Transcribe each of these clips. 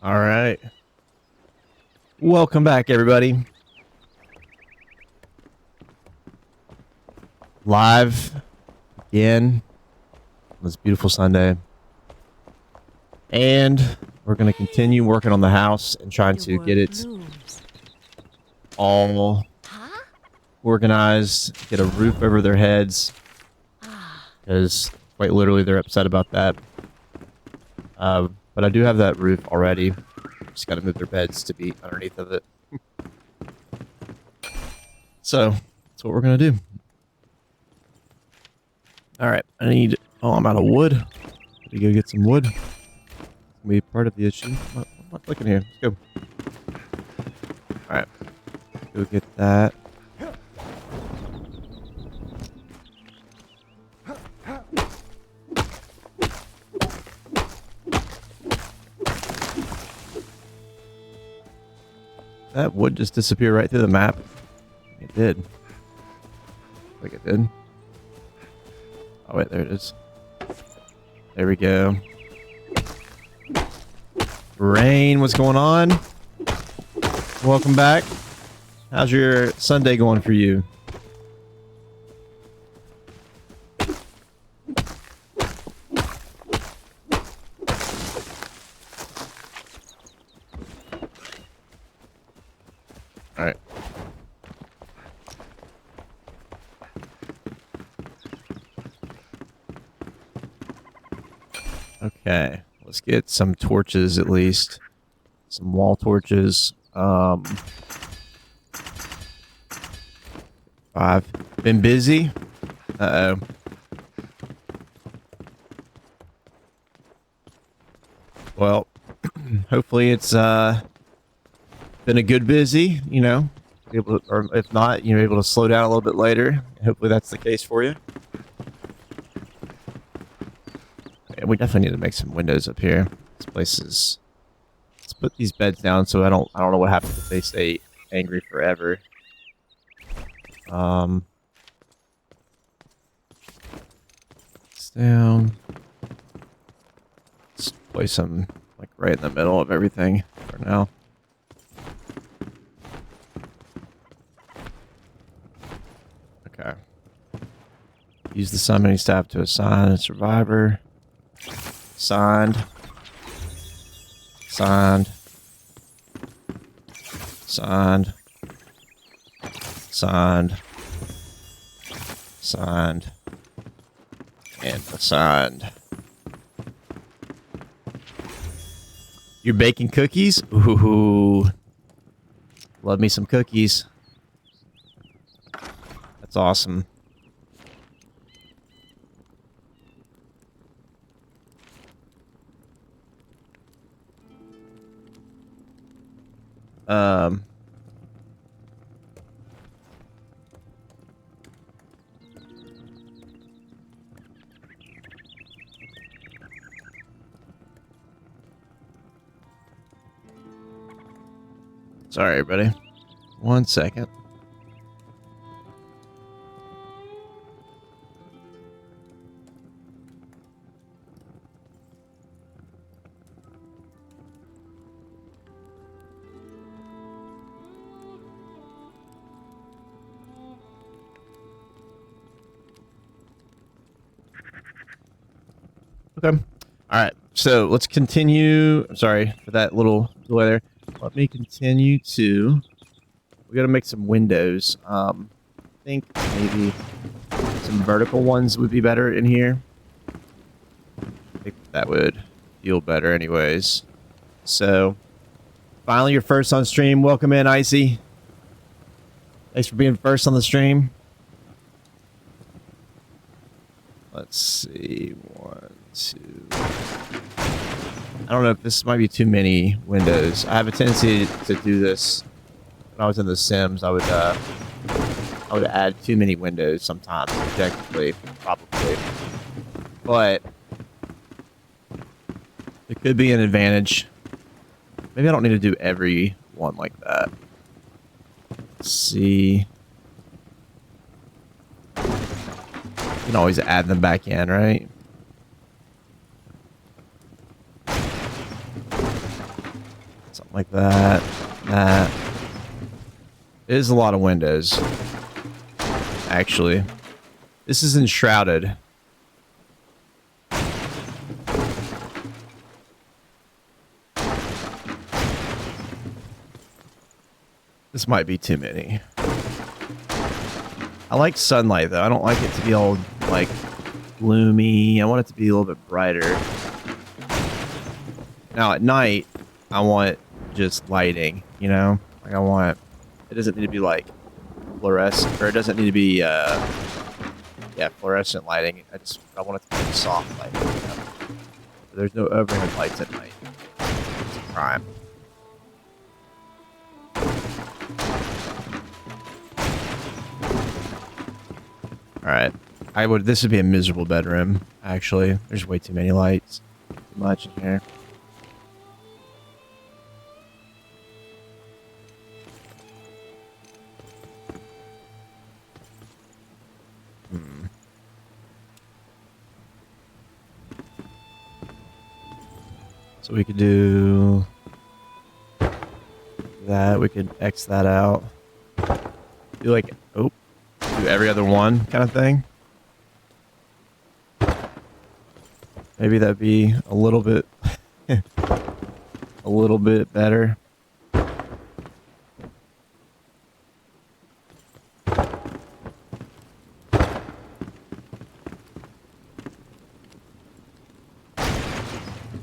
All right. Welcome back, everybody. Live again on this beautiful Sunday. And we're going to continue working on the house and trying to get it all organized, get a roof over their heads. Because quite literally they're upset about that. But I do have that roof already. Just got to move their beds to be underneath of it. So that's what we're going to do. All right. I'm out of wood. Let me go get some wood. Be part of the issue. I'm not clicking here. Let's go. All right. Go get that. That wood just disappeared right through the map. It did. Like it did. Oh wait, there it is. There we go. Rain, what's going on? Welcome back. How's your Sunday going for you? All right. Okay. Let's get some torches at least. Some wall torches. I've been busy. Uh-oh. Well, hopefully it's been a good busy, you know. Or if not, you're able to slow down a little bit later. Hopefully that's the case for you. And we definitely need to make some windows up here. This place is... Let's put these beds down so I don't know what happens if they stay angry forever. It's down. Let's place them like right in the middle of everything for now. Okay. Use the summoning staff to assign a survivor. Signed. Signed. Signed. Signed. Signed. And assigned. You're baking cookies? Ooh. Love me some cookies. That's awesome. Sorry, everybody. 1 second. Okay. All right. So let's continue. I'm sorry for that little delay there. Let me continue to... We gotta make some windows. I think maybe some vertical ones would be better in here. I think that would feel better anyways. So, finally you're first on stream. Welcome in, Icy. Thanks for being first on the stream. Let's see. 1, 2... I don't know if this might be too many windows. I have a tendency to do this when I was in The Sims. I would add too many windows sometimes, objectively, probably. But it could be an advantage. Maybe I don't need to do every one like that. Let's see. You can always add them back in, right? Something like that. That. It is a lot of windows. Actually. This is Enshrouded. This might be too many. I like sunlight, though. I don't like it to be all, like, gloomy. I want it to be a little bit brighter. Now, at night, I want just lighting, you know? Like, I want... It doesn't need to be, like, fluorescent, or it doesn't need to be, yeah, fluorescent lighting. I want it to be soft lighting, you know? There's no overhead lights at night. It's a crime. Alright. This would be a miserable bedroom, actually. There's way too many lights. Too much in here. So we could do that. We could X that out. Do like, do every other one kind of thing. Maybe that'd be a little bit, a little bit better.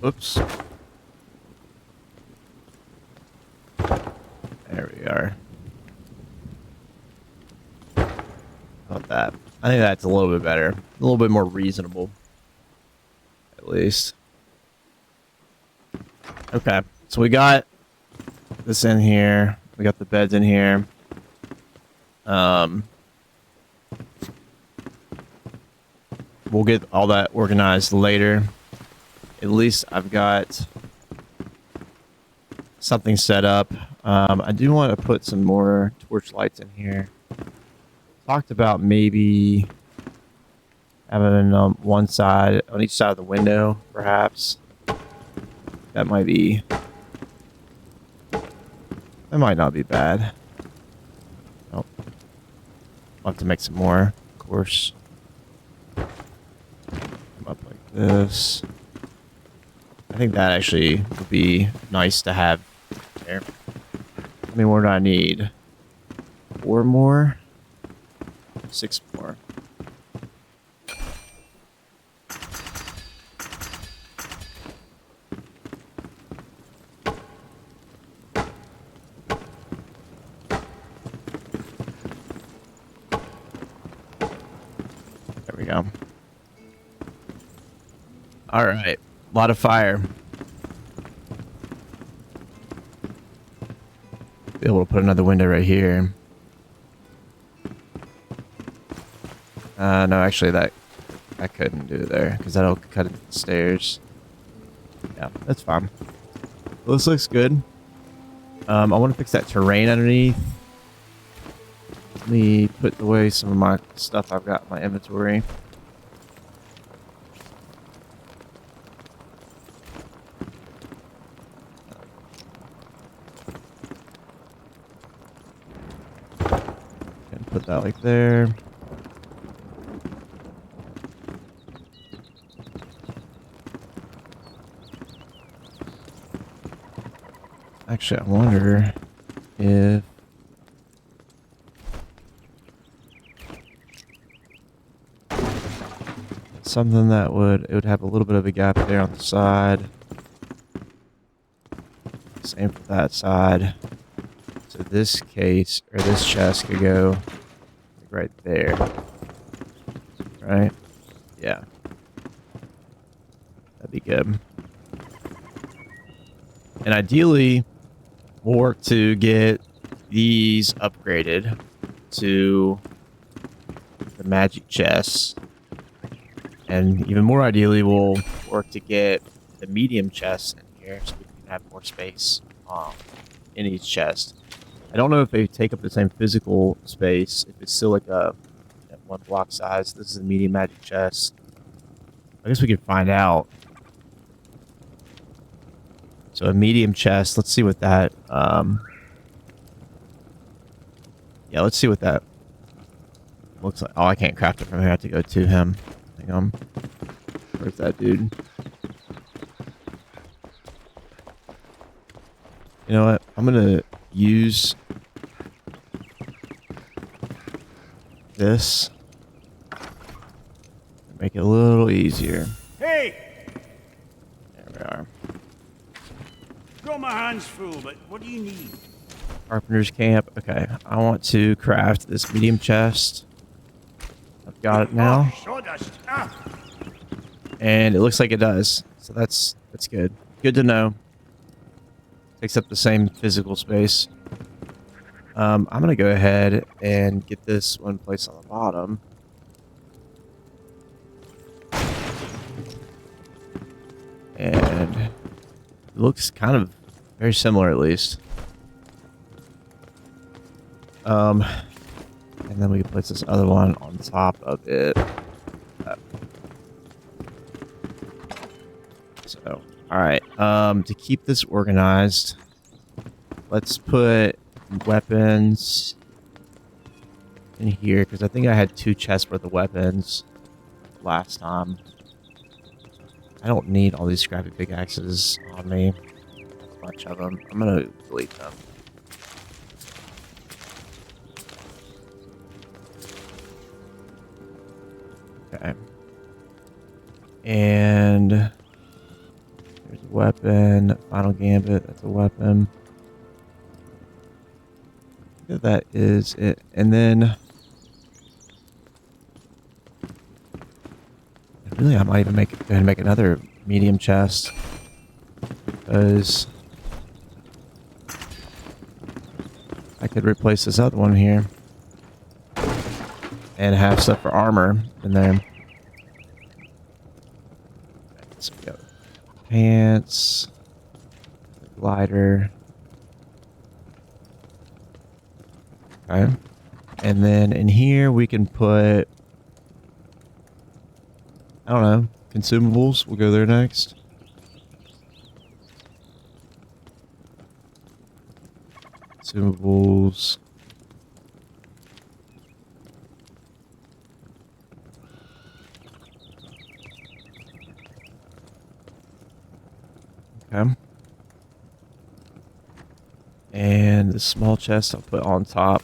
Oops. There we are. How about that? I think that's a little bit better. A little bit more reasonable. At least. Okay. So we got this in here. We got the beds in here. We'll get all that organized later. At least I've got something set up. I do want to put some more torch lights in here. Talked about maybe having one side, on each side of the window, perhaps. That might be... That might not be bad. Oh. I'll have to make some more, of course. Come up like this. I think that actually would be nice to have there. I mean, what do I need? 4 more? 6 more. There we go. All right. A lot of fire. Be able to put another window right here. No, actually, that I couldn't do there because that'll cut into the stairs. Yeah, that's fine. Well, this looks good. I want to fix that terrain underneath. Let me put away some of my stuff I've got in my inventory. And put that like there. Actually, I wonder if something that it would have a little bit of a gap there on the side. Same for that side. So this case, or this chest could go right there. Right? Yeah. That'd be good. And ideally, we'll work to get these upgraded to the magic chests. And even more ideally, we'll work to get the medium chests in here so we can have more space in each chest. I don't know if they take up the same physical space, if it's still like a 1 block size. This is a medium magic chest. I guess we can find out. So a medium chest. Let's see what that. Yeah, let's see what that looks like. Oh, I can't craft it from here. I have to go to him. Hang on. Where's that dude? You know what? I'm gonna use this. Make it a little easier. Hey! There we are. Got my hands full, but what do you need? Carpenter's camp. Okay, I want to craft this medium chest. I've got it now, Oh, sawdust. Ah! and it looks like it does. So that's good. Good to know. Takes up the same physical space. I'm gonna go ahead and get this one placed on the bottom. And it looks kind of very similar, at least. And then we can place this other one on top of it. So, all right. To keep this organized, let's put weapons in here because I think I had 2 chests worth of weapons last time. I don't need all these scrappy pickaxes on me. A bunch of them. I'm gonna delete them. Okay. And there's a weapon. Final Gambit. That's a weapon. I think that is it. And then really, I might even go ahead and make another medium chest because I could replace this other one here and have stuff for armor in there. So we got pants, glider. Okay. And then in here we can put, I don't know, consumables. We'll go there next. Consumables. Okay. And the small chest I'll put on top.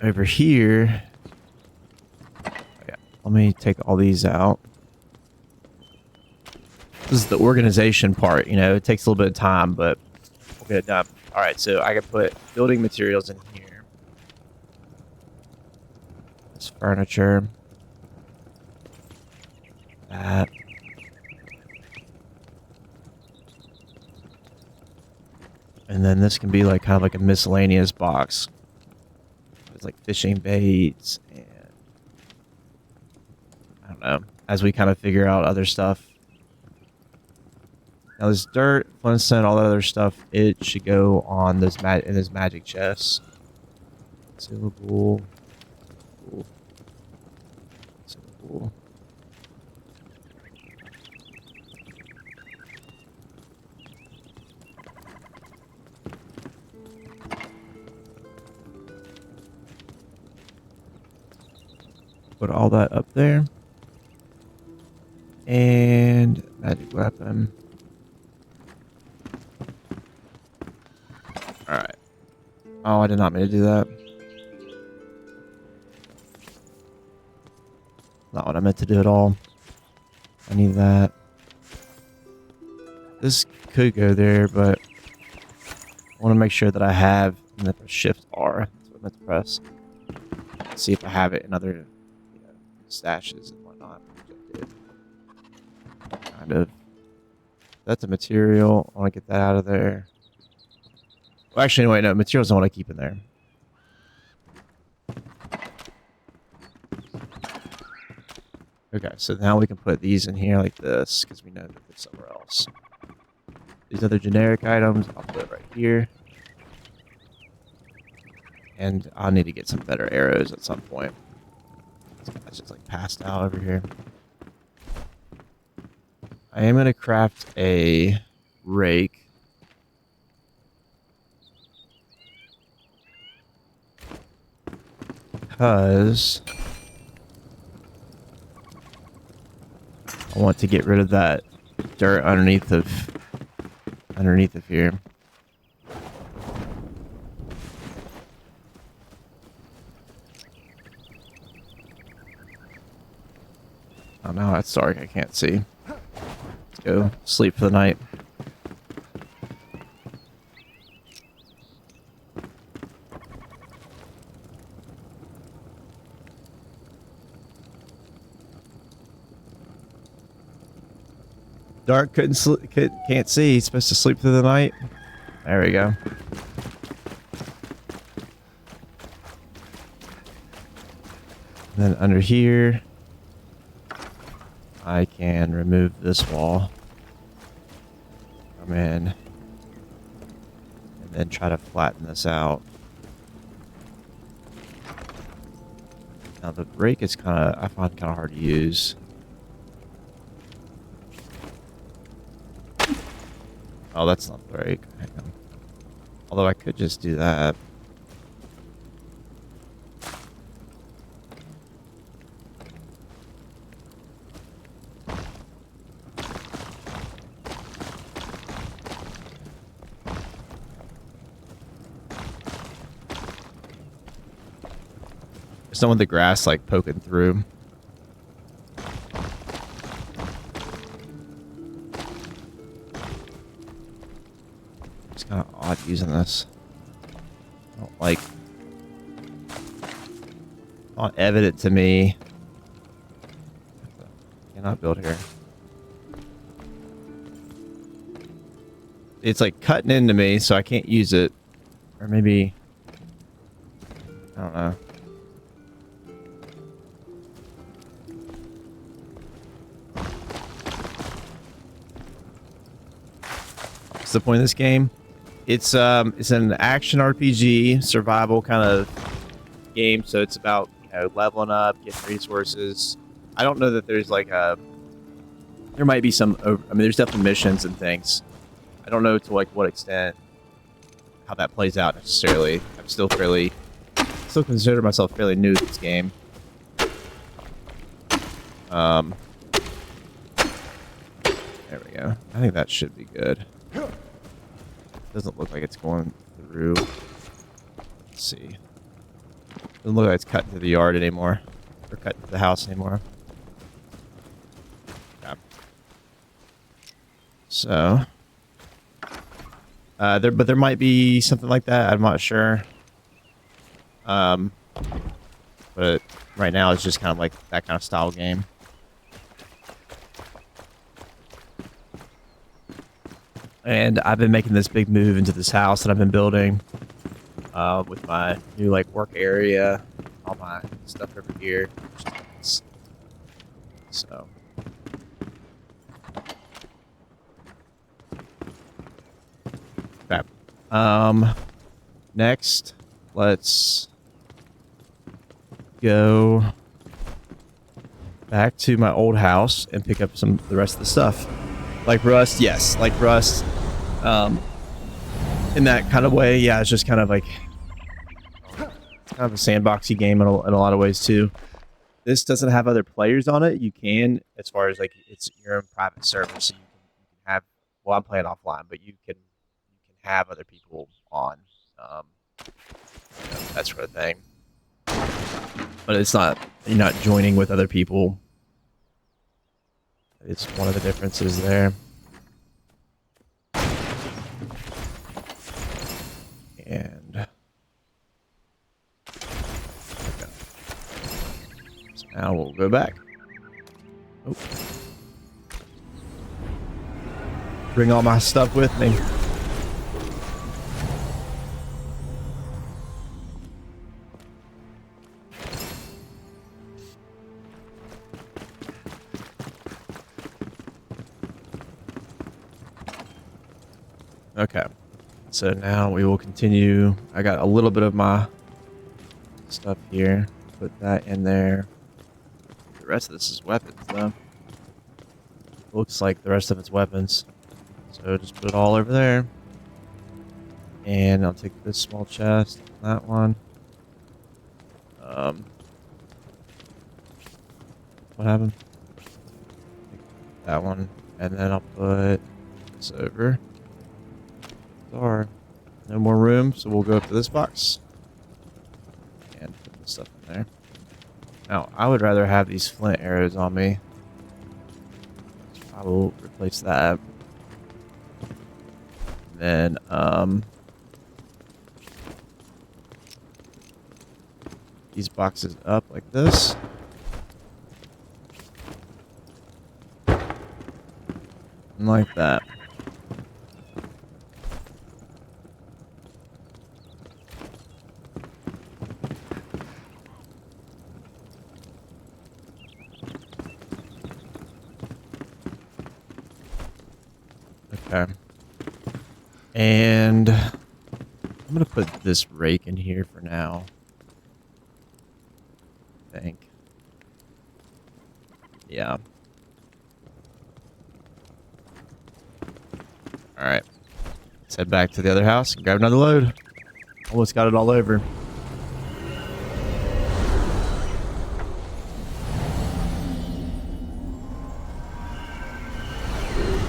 Over here, yeah, let me take all these out. This is the organization part, you know, it takes a little bit of time, but we'll get it done. All right, so I can put building materials in here. This furniture. That. And then this can be like kind of like a miscellaneous box. It's like fishing baits and I don't know, as we kind of figure out other stuff. Now this dirt, flintstone, all that other stuff, it should go on this in this magic chest. Consumable. Consumable. Put all that up there. And magic weapon. Alright. Oh, I did not mean to do that. Not what I meant to do at all. I need that. This could go there, but I want to make sure that I have and then Shift R. That's what I meant to press. See if I have it in other stashes and whatnot. Kind of. That's a material. I want to get that out of there. Well, actually, wait, no. Materials I want to keep in there. Okay, so now we can put these in here like this because we know that they're somewhere else. These other generic items, I'll put it right here. And I'll need to get some better arrows at some point. It's just like passed out over here. I am going to craft a rake. Because I want to get rid of that dirt underneath of here. Oh no, it's dark. I can't see. Let's go sleep for the night. Dark, can't see. He's supposed to sleep through the night. There we go. And then under here, I can remove this wall. Come in. And then try to flatten this out. Now the rake is I find kind of hard to use. Oh, that's not the rake. Hang on. Although I could just do that. Just don't want the grass like poking through. It's kind of odd using this. I don't like. Not evident to me. Cannot build here. It's like cutting into me, so I can't use it. Or maybe I don't know. What's the point of this game? It's an action RPG survival kind of game, so it's about leveling up, getting resources. I don't know that there's like there might be some. I mean, there's definitely missions and things. I don't know to like what extent how that plays out necessarily. I'm still consider myself fairly new to this game. There we go. I think that should be good. Doesn't look like it's going through. Let's see. Doesn't look like it's cutting to the yard anymore. Or cutting to the house anymore. Yeah. So. But there might be something like that. I'm not sure. But right now it's just kind of like that kind of style game. And I've been making this big move into this house that I've been building with my new like work area, all my stuff over here. So. Okay. Next, let's go back to my old house and pick up the rest of the stuff. Like rust, yes, like rust. In that kind of way, yeah, it's just kind of like kind of a sandboxy game in a lot of ways too. This doesn't have other players on it. You can, as far as like it's your own private server, so you can have. Well, I'm playing offline, but you can have other people on, that sort of thing. But it's not. You're not joining with other people. It's one of the differences there. And okay. So now we'll go back. Oh. Bring all my stuff with me. Okay, so now we will continue. I got a little bit of my stuff here. Put that in there. The rest of this is weapons, though. looks like the rest of its weapons. So just put it all over there. And I'll take this small chest, that one. What happened? Take that one, and then I'll put this over. Sorry, no more room, so we'll go up to this box and put this stuff in there. Now, I would rather have these flint arrows on me. I will replace that. And then, these boxes up like this. And like that. Okay. And I'm gonna put this rake in here for now. I think. Yeah. Alright. Let's head back to the other house and grab another load. Almost got it all over.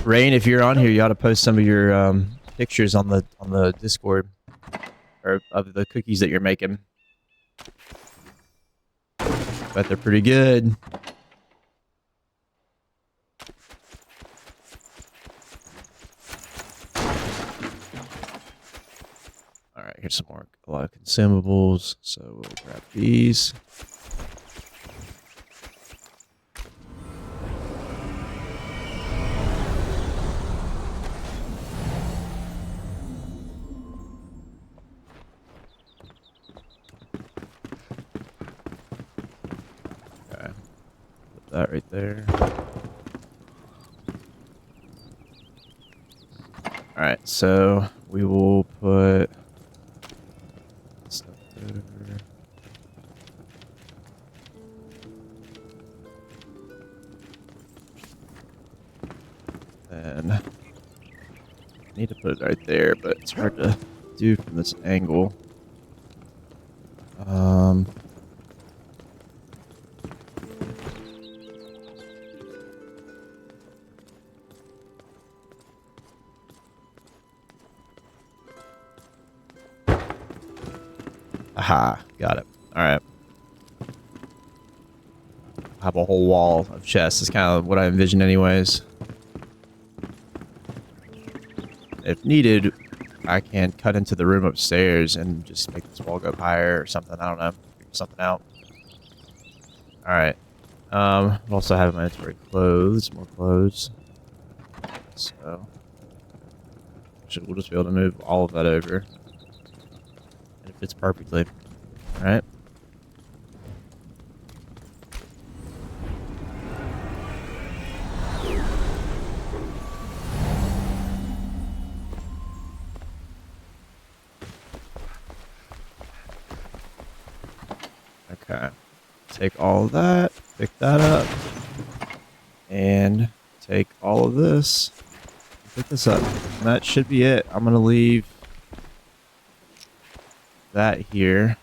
Rain, if you're on here, you ought to post some of your pictures on the Discord, or of the cookies that you're making. Bet they're pretty good. All right, here's some more, a lot of consumables. So we'll grab these. That right there. Alright, so we will put stuff over. Then I need to put it right there, but it's hard to do from this angle. Aha, got it. Alright. Have a whole wall of chests. Is kind of what I envisioned anyways. If needed, I can cut into the room upstairs and just make this wall go up higher or something. I don't know. Figure something out. Alright. I also have in my inventory clothes, more clothes. So we'll just be able to move all of that over. And it fits perfectly. Alright. Okay. Take all of that, pick that up, and take all of this, and pick this up. And that should be it. I'm gonna leave that here.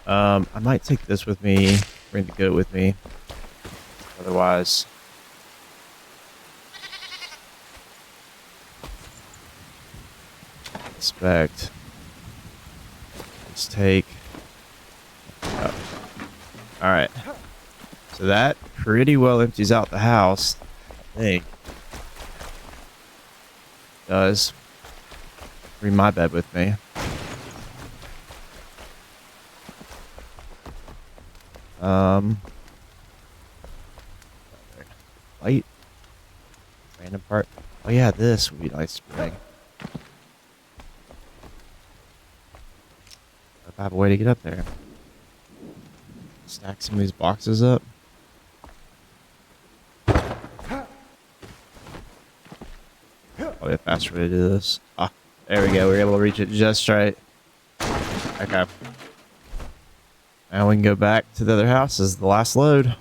I might take this with me, bring the goat with me. Otherwise, expect. Let's take. Alright. So that pretty well empties out the house, I think. Does. Bring my bed with me. Light. Random part. Oh yeah, this would be nice to bring. If I have a way to get up there. Stack some of these boxes up. Probably a faster way to do this. Ah, there we go. We were able to reach it just right. Okay. Now we can go back to the other house. This is the last load.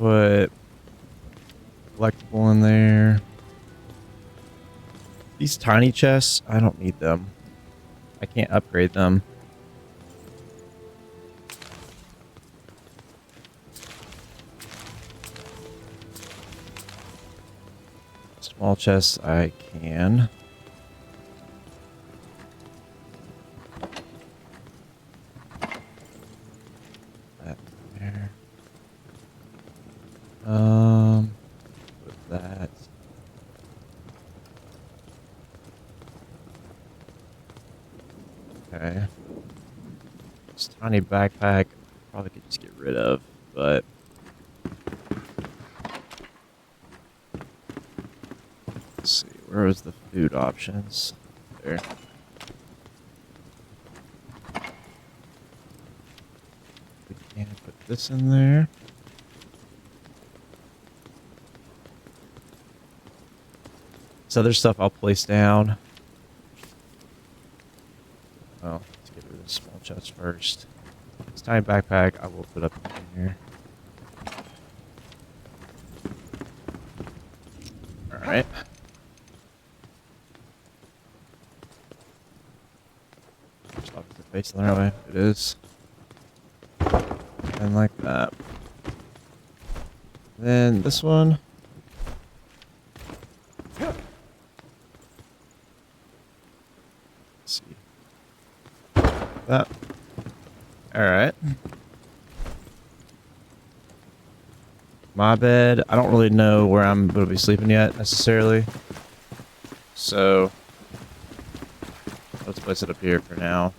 put collectible in there. These tiny chests, I don't need them. I can't upgrade them. Small chests, I can. That there. Put that. Okay. This tiny backpack, probably could just get rid of, but let's see, where was the food options? There. We can put this in there. This other stuff I'll place down. Oh, let's get rid of the small chest first. This tiny backpack I will put up in here. Alright. Stop the face the right way. It is. And like that. Then this one. Let's see. That. Alright. My bed. I don't really know where I'm going to be sleeping yet, necessarily. So, let's place it up here for now.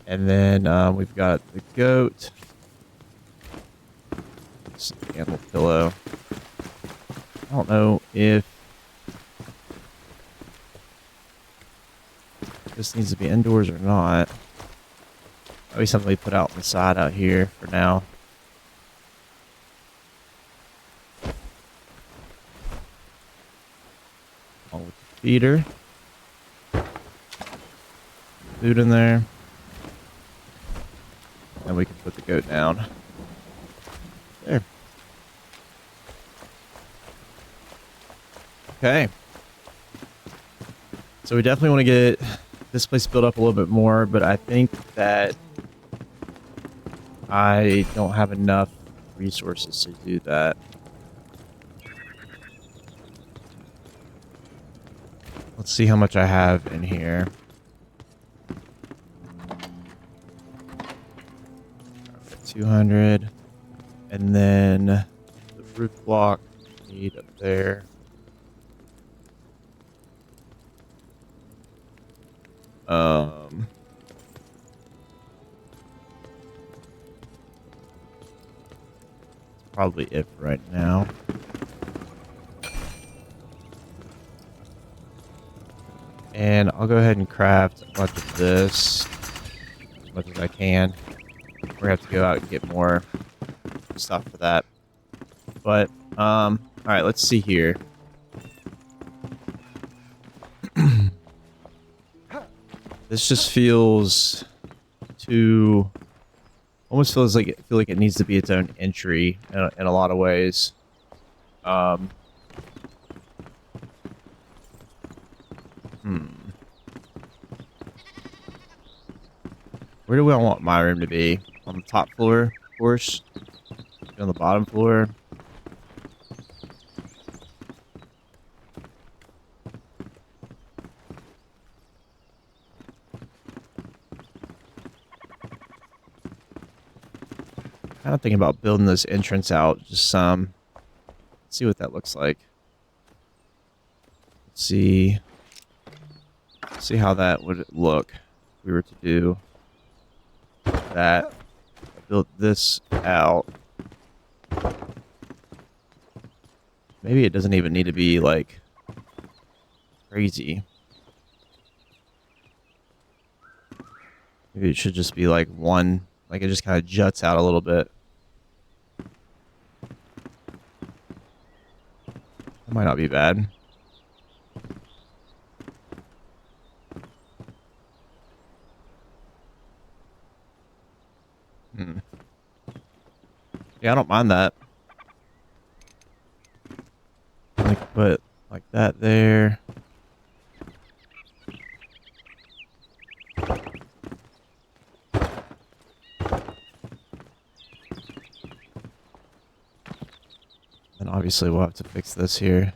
And then we've got the goat. This animal pillow. I don't know if this needs to be indoors or not. Maybe something we put out on the side out here for now. Along with the feeder. Food in there. And we can put the goat down. There. Okay. So we definitely want to get this place built up a little bit more, but I think that I don't have enough resources to do that. Let's see how much I have in here. 200. And then the roof block need up there. Probably it right now. And I'll go ahead and craft a bunch of this as much as I can. We're gonna have to go out and get more stuff for that. But all right, let's see here. This just feels too almost feels like it needs to be its own entry in a lot of ways. Where do I want my room to be? On the top floor, of course. On the bottom floor. Kind of thinking about building this entrance out just some. Let's see what that looks like. Let's see how that would look if we were to do that. Build this out. Maybe it doesn't even need to be like crazy. Maybe it should just be like one, like it just kind of juts out a little bit. That might not be bad. Yeah, I don't mind that. Like, put like that there. And obviously we'll have to fix this here.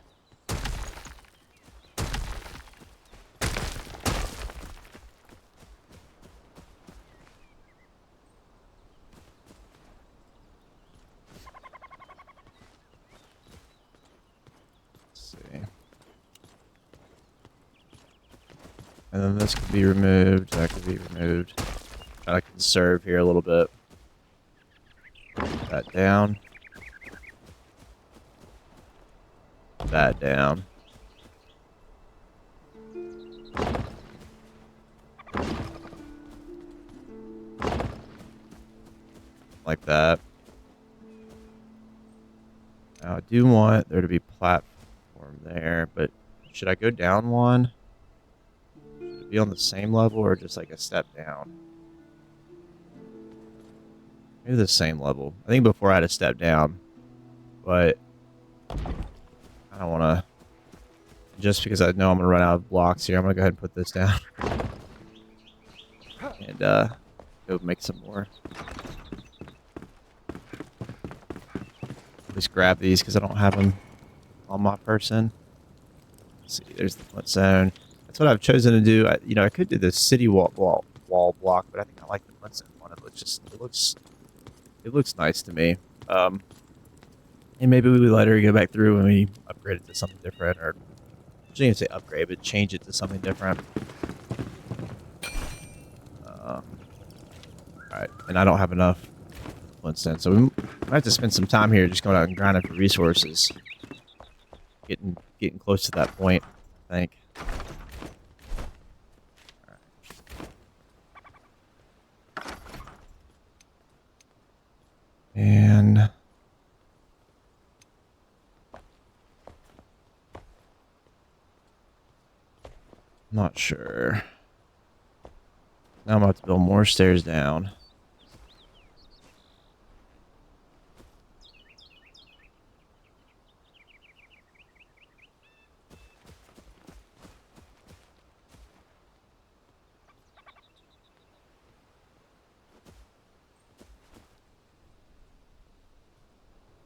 Let's see. And then this could be removed. That could be removed. I can conserve here a little bit. Put that down. That down. Like that. Now I do want there to be platform there, but should I go down one? Should it be on the same level or just like a step down? Maybe the same level. I think before I had a step down, but I don't want to. Just because I know I'm gonna run out of blocks here, I'm gonna go ahead and put this down and go make some more. Just grab these because I don't have them on my person. Let's see, there's the flint zone. That's what I've chosen to do. I could do the city wall block, but I think I like the flint zone one. It looks nice to me. And maybe we later go back through and we upgrade it to something different, or I shouldn't even say upgrade, but change it to something different. Alright, and I don't have enough flintstone, so we might have to spend some time here just going out and grinding for resources. Getting close to that point, I think. And not sure. Now I'm about to build more stairs down.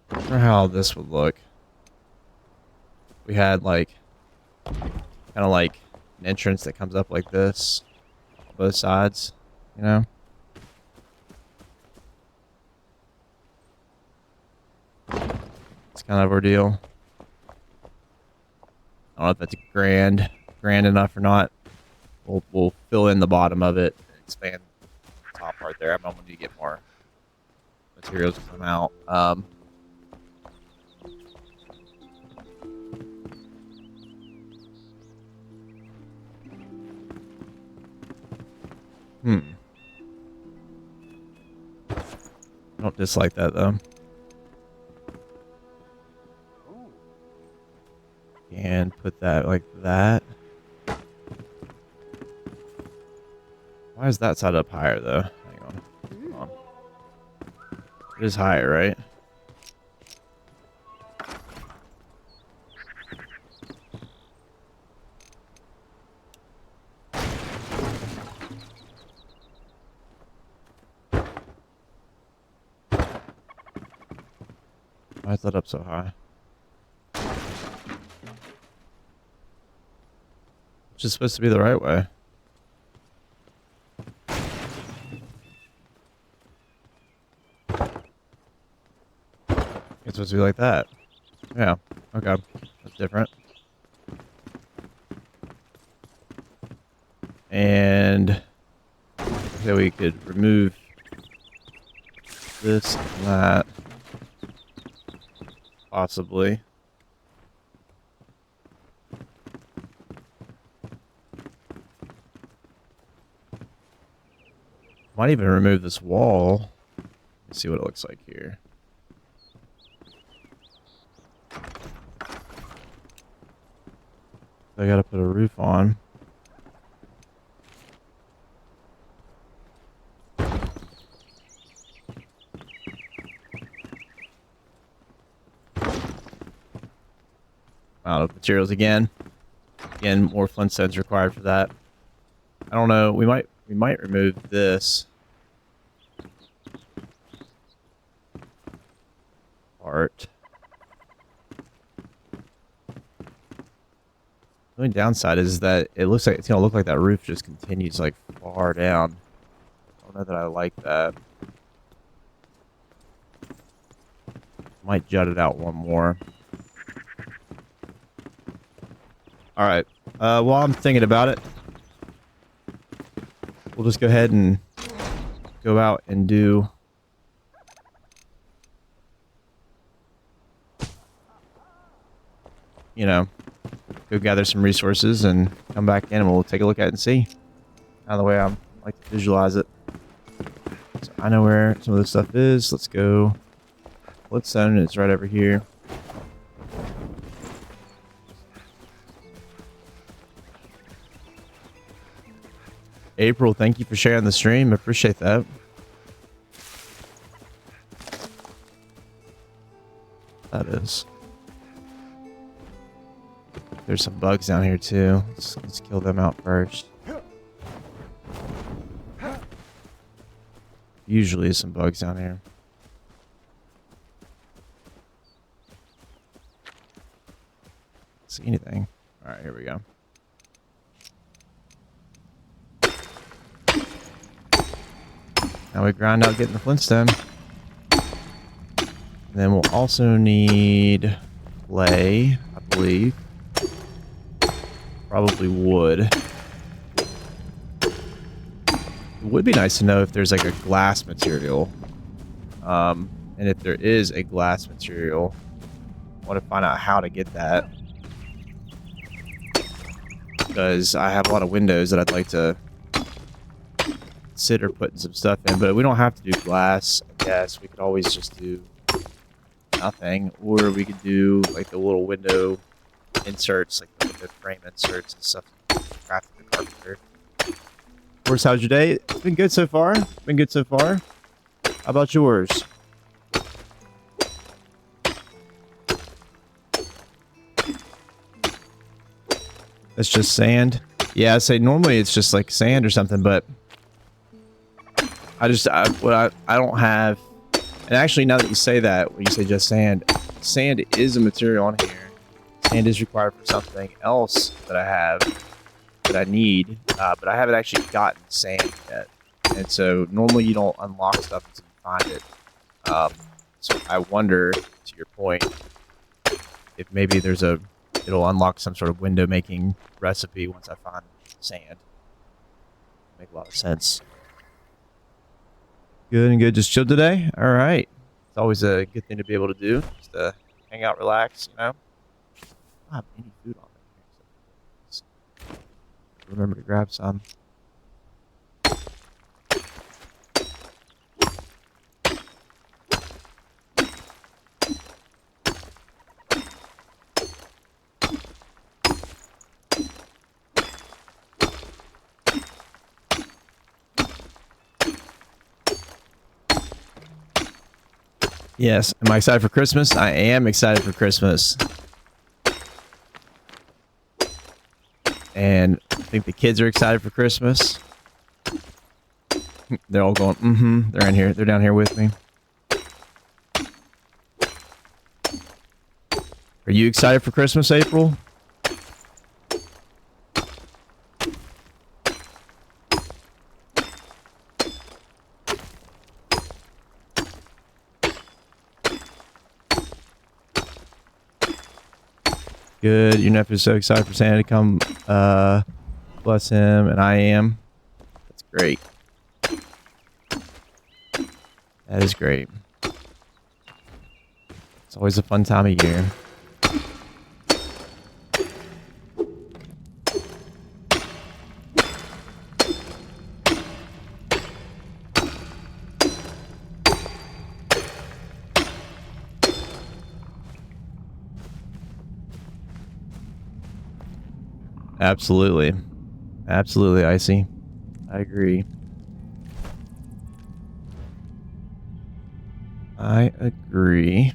I wonder how this would look. We had like kind of like an entrance that comes up like this on both sides, you know? It's kind of ordeal. I don't know if that's grand enough or not. We'll fill in the bottom of it and expand the top part there. I'm gonna need to get more materials to come out. I don't dislike that though. And put that like that. Why is that side up higher though? Hang on. Hold on. It is higher, right? Why is that up so high? Which is supposed to be the right way. It's supposed to be like that. Yeah. Okay. That's different. And okay, we could remove this and that. Possibly. Might even remove this wall. Let's see what it looks like here. I gotta put a roof on. out of materials again. Again, more flintstones required for that. I don't know. We might remove this part. The only downside is that it looks like it's gonna look like that roof just continues like far down. I don't know that I like that. Might jut it out one more. All right. While I'm thinking about it, we'll just go ahead and go out and do. You know, go gather some resources and come back in and we'll take a look at it and see. Now the way I like to visualize it. So I know where some of this stuff is. Let's go. Bloodstone is right over here. April, thank you for sharing the stream. I appreciate that. That is. There's some bugs down here too. Let's kill them out first. Usually some bugs down here. See anything? All right, here we go. Now we grind out getting the flintstone. And then we'll also need clay, I believe. Probably wood. It would be nice to know if there's like a glass material. And if there is a glass material, I want to find out how to get that. Because I have a lot of windows that I'd like to consider putting some stuff in, but we don't have to do glass. I guess we could always just do nothing, or we could do like the little window inserts, like the window frame inserts and stuff. Craft the carpenter. Of course, how's your day? It's been good so far. Been good so far. How about yours? That's just sand. Yeah, I say normally it's just like sand or something, but I don't have. And actually, now that you say that, when you say just sand, sand is a material on here. Sand is required for something else that I have that I need, but I haven't actually gotten sand yet. And so normally you don't unlock stuff until you find it. So I wonder, to your point, if maybe it'll unlock some sort of window making recipe once I find sand. Make a lot of sense. Good and good. Just chill today? All right. It's always a good thing to be able to do. Just to hang out, relax, you know. I don't have any food on there. Remember to grab some. Yes. Am I excited for Christmas? I am excited for Christmas. And I think the kids are excited for Christmas. They're all going, mm-hmm. They're in here. They're down here with me. Are you excited for Christmas, April? Good. Your nephew's so excited for Santa to come. Bless him, and I am. That's great. That is great. It's always a fun time of year. Absolutely. Absolutely, Icy. I agree. I agree.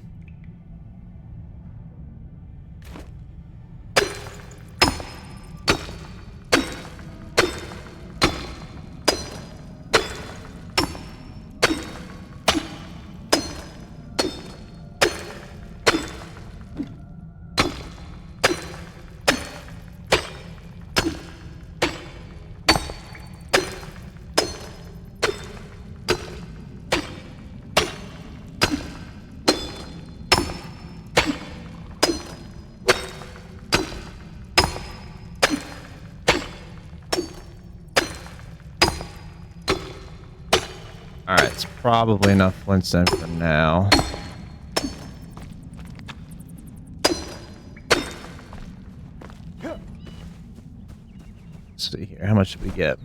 Alright, it's probably enough flintstone for now. Let's see here. How much did we get?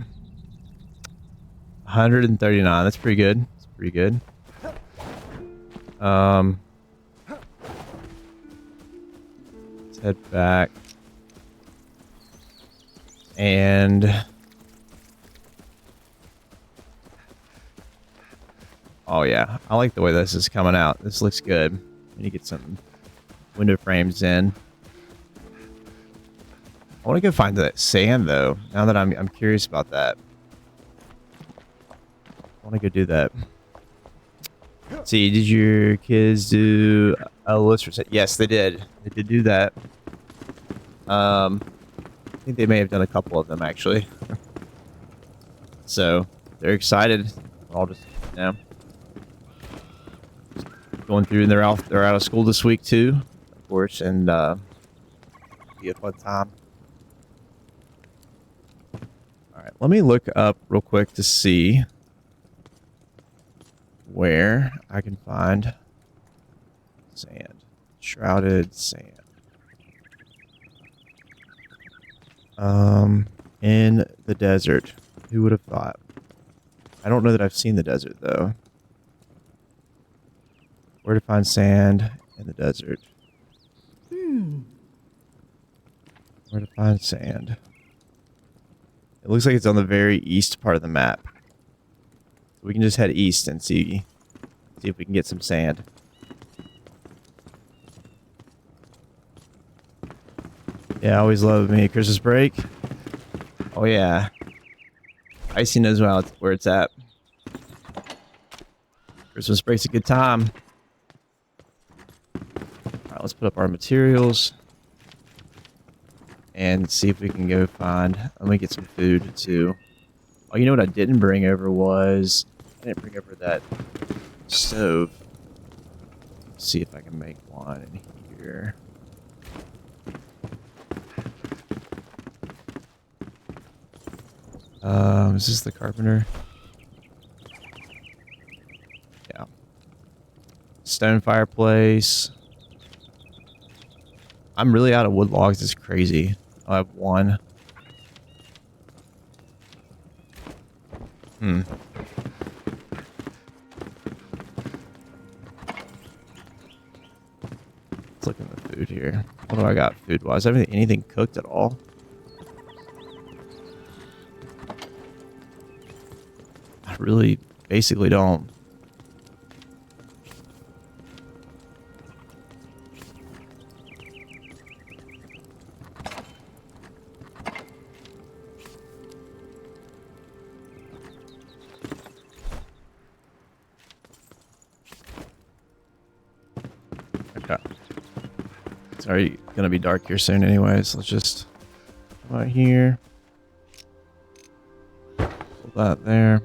139. That's pretty good. That's pretty good. Let's head back. And oh yeah, I like the way this is coming out. This looks good. We need to get some window frames in. I want to go find that sand though. Now that I'm curious about that. I want to go do that. Let's see, did your kids do a list for set? Yes, they did. They did do that. I think they may have done a couple of them actually. So they're excited. All just going through, and they're out of school this week too, of course, and be a fun time. All right, let me look up real quick to see where I can find sand. Shrouded sand. In the desert. Who would have thought? I don't know that I've seen the desert though. Where to find sand in the desert? Where to find sand? It looks like it's on the very east part of the map. We can just head east and see if we can get some sand. Yeah, I always love me a Christmas break. Oh yeah. Icy knows where it's at. Christmas break's a good time. Alright, let's put up our materials. And see if we can go find... Let me get some food too. Oh, you know what I didn't bring over was... I didn't bring over that stove. Let's see if I can make one in here. Is this the carpenter? Yeah. Stone fireplace. I'm really out of wood logs. It's crazy. I have one. Let's look at the food here. What do I got food-wise? Anything cooked at all? I really basically don't. Okay. It's already gonna be dark here soon anyways. Let's just come out here. Pull that there.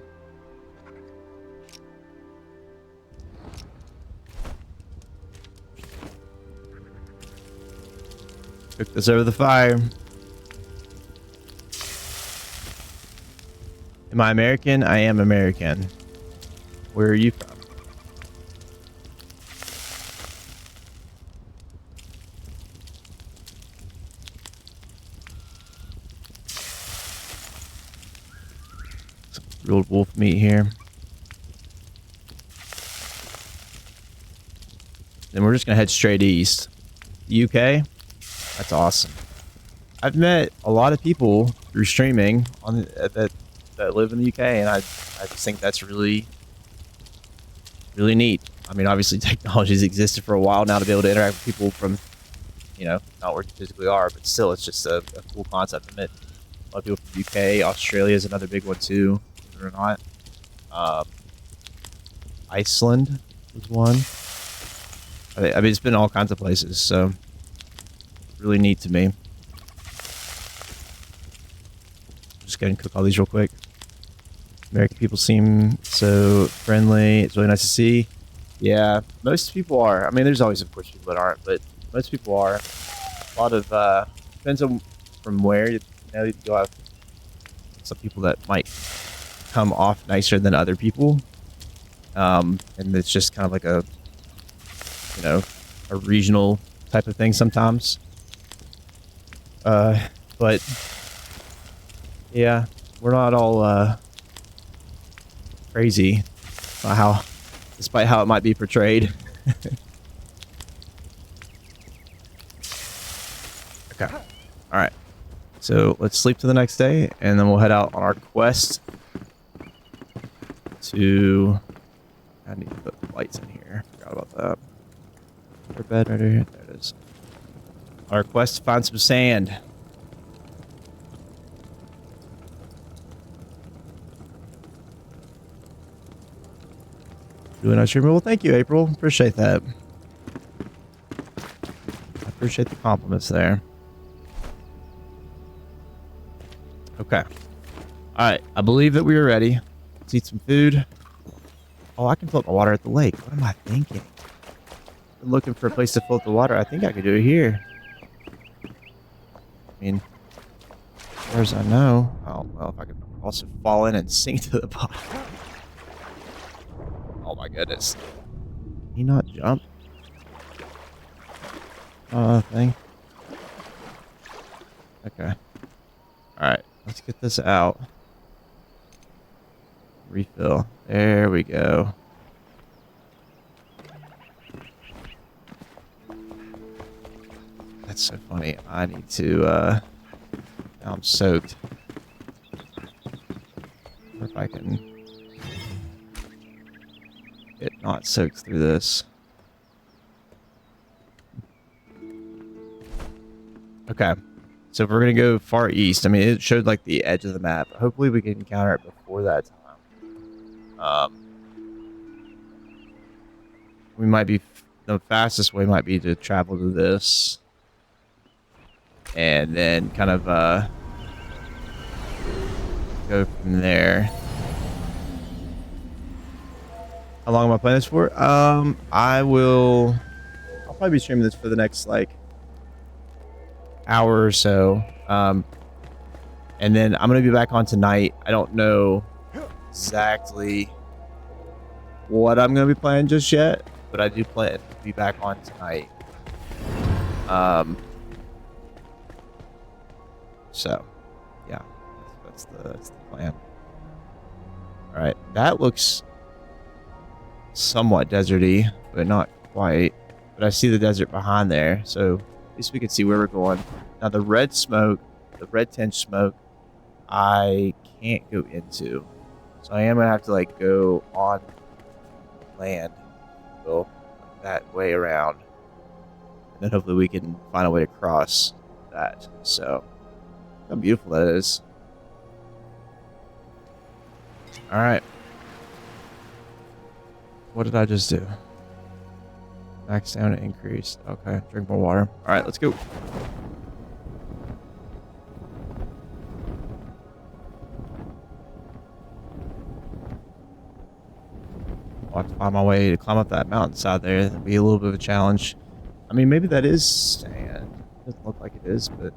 Cook this over the fire. Am I American? I am American. Where are you from? Some grilled wolf meat here. Then we're just gonna head straight east. The UK? That's awesome. I've met a lot of people through streaming on that live in the UK, and I just think that's really neat. I mean, obviously technology's existed for a while now to be able to interact with people from, you know, not where you physically are, but still, it's just a cool concept. I met a lot of people from the UK. Australia is another big one too, believe it or not. Iceland was one. I mean, it's been all kinds of places, so really neat to me. Just go and cook all these real quick. American people seem so friendly. It's really nice to see. Yeah, most people are. I mean, there's always, of course, people that aren't, but most people are. A lot of, depends on from where. You know, you'll have some people that might come off nicer than other people. And it's just kind of like a, you know, a regional type of thing sometimes. But yeah, we're not all crazy by despite how it might be portrayed. Okay. All right. So let's sleep to the next day, and then we'll head out on our quest to... I need to put lights in here. Forgot about that. Our bed right here. There it is. Our quest to find some sand. Doing our stream. Well, thank you, April. Appreciate that. I appreciate the compliments there. Okay. All right. I believe that we are ready. Let's eat some food. Oh, I can float my water at the lake. What am I thinking? I'm looking for a place to float the water. I think I could do it here. I mean, as far as I know. Oh, well, if I could also fall in and sink to the bottom. Oh my goodness. Can he not jump? Thing. Okay. Alright, let's get this out. Refill. There we go. That's so funny. I need to, now I'm soaked. Or if I can get not soaked through this. Okay. So if we're going to go far east, I mean, it showed like the edge of the map. Hopefully we can encounter it before that time. We might be, the fastest way might be to travel to this. And then kind of go from there. How long am I playing this for? I'll probably be streaming this for the next like hour or so. And then I'm gonna be back on tonight. I don't know exactly what I'm gonna be playing just yet, but I do plan to be back on tonight. So yeah, that's the plan. All right, that looks somewhat deserty, but not quite. But I see the desert behind there, so at least we can see where we're going. Now the red smoke, the red tinge smoke, I can't go into, so I am gonna have to like go on land, go that way around, and then hopefully we can find a way to cross that. So how beautiful that is. All right. What did I just do? Max down and increased. Okay, drink more water. All right, let's go. I'll have to find my way to climb up that mountainside there. That'll be a little bit of a challenge. I mean, maybe that is sand. It doesn't look like it is, but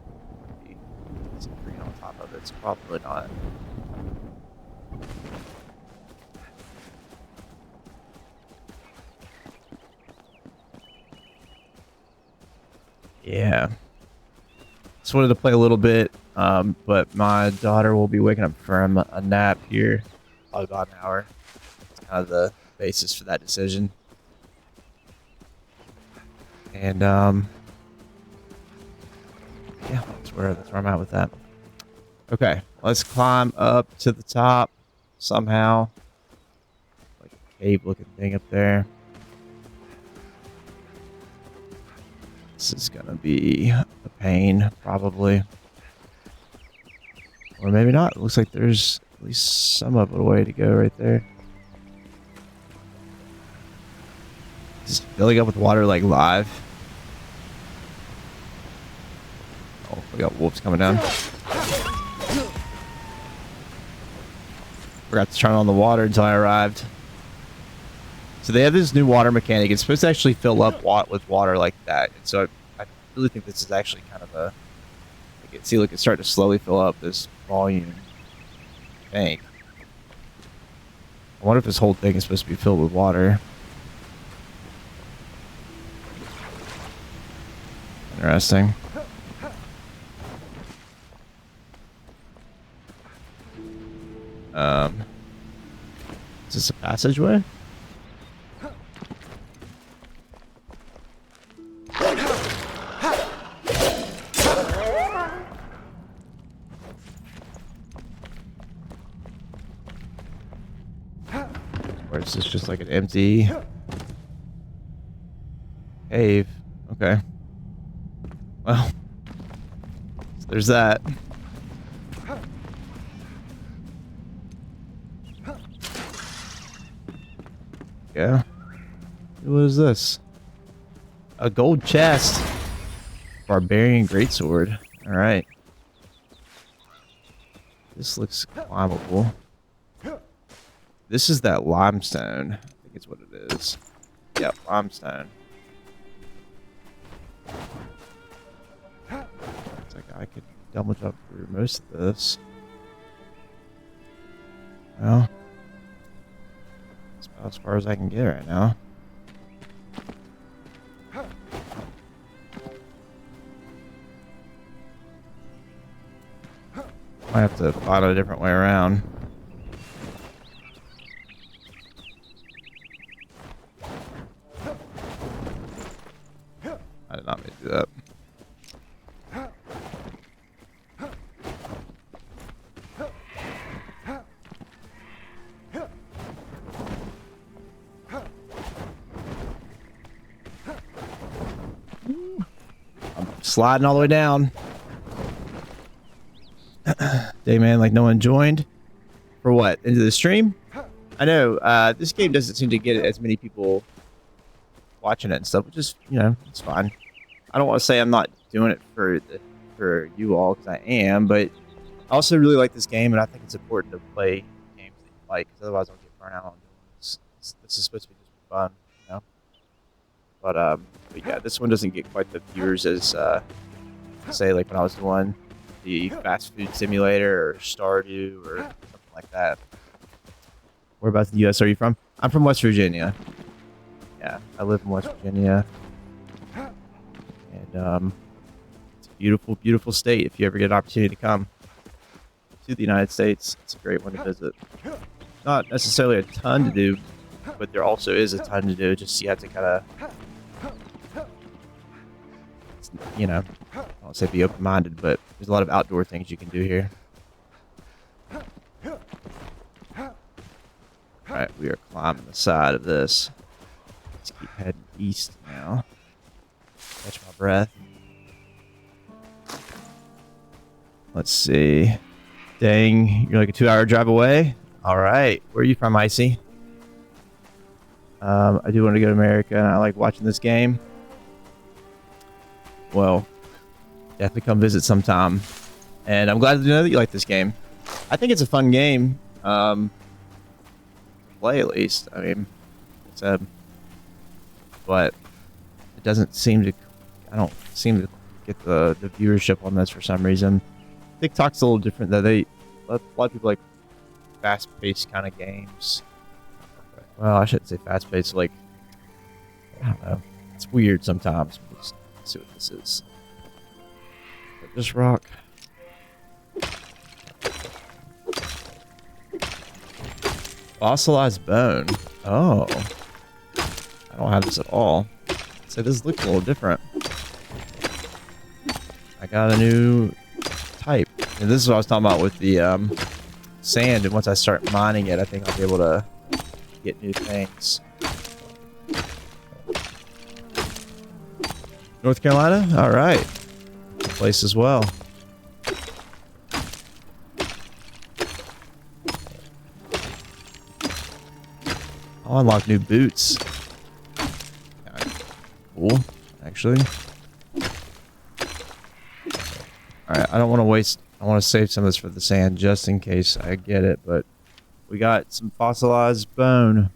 it's green on top of it. It's probably not. Yeah. Just wanted to play a little bit, but my daughter will be waking up from a nap here, probably about an hour. It's kind of the basis for that decision. And yeah, that's where I'm at with that. Okay, let's climb up to the top somehow. Like a cave-looking thing up there. This is gonna be a pain, probably. Or maybe not. It looks like there's at least some of a way to go right there. Just filling up with water like live. Oh, we got wolves coming down. Forgot to turn on the water until I arrived. So they have this new water mechanic. It's supposed to actually fill up with water like that. And so I really think this is actually kind of a... See, look, it's starting to slowly fill up this volume. I think. I wonder if this whole thing is supposed to be filled with water. Interesting. Is this a passageway? Or is this just like an empty cave? Okay. Well, so there's that. Yeah. What is this? A gold chest. Barbarian greatsword. Alright. This looks climbable. This is that limestone. I think it's what it is. Yep, limestone. Looks like I could double jump through most of this. Well, that's about as far as I can get right now. Might have to find a different way around. I did not mean to do that. I'm sliding all the way down. Day man, like no one joined. For what? Into the stream? I know, this game doesn't seem to get as many people watching it and stuff, which is, you know, it's fine. I don't want to say I'm not doing it for you all, because I am, but I also really like this game, and I think it's important to play games that you like, because otherwise I'll get burnt out on doing this. This is supposed to be just fun, you know? But yeah, this one doesn't get quite the viewers as, say, like when I was doing the fast food simulator or Stardew or something like that. Whereabouts in the U.S. are you from? I'm from West Virginia. Yeah, I live in West Virginia. And it's a beautiful, beautiful state. If you ever get an opportunity to come to the United States, it's a great one to visit. Not necessarily a ton to do, but there also is a ton to do. Just you have to kind of, you know, I won't say be open-minded, but there's a lot of outdoor things you can do here. Alright, we are climbing the side of this. Let's keep heading east now. Catch my breath. Let's see. Dang, you're like a 2-hour drive away? Alright, where are you from, Icy? I do want to go to America, and I like watching this game. Well, definitely come visit sometime. And I'm glad to know that you like this game. I think it's a fun game. Play at least. I mean, it's but it doesn't seem to. I don't seem to get the viewership on this for some reason. TikTok's a little different though. A lot of people like fast-paced kind of games. Well, I shouldn't say fast-paced. Like, I don't know. It's weird sometimes. Let's see what this is. This rock. Fossilized bone. Oh. I don't have this at all. So this looks a little different. I got a new type. And this is what I was talking about with the sand. And once I start mining it, I think I'll be able to get new things. North Carolina? Alright. Place as well. I'll unlock new boots. Cool, actually. Alright, I don't want to waste... I want to save some of this for the sand just in case I get it, but we got some fossilized bone.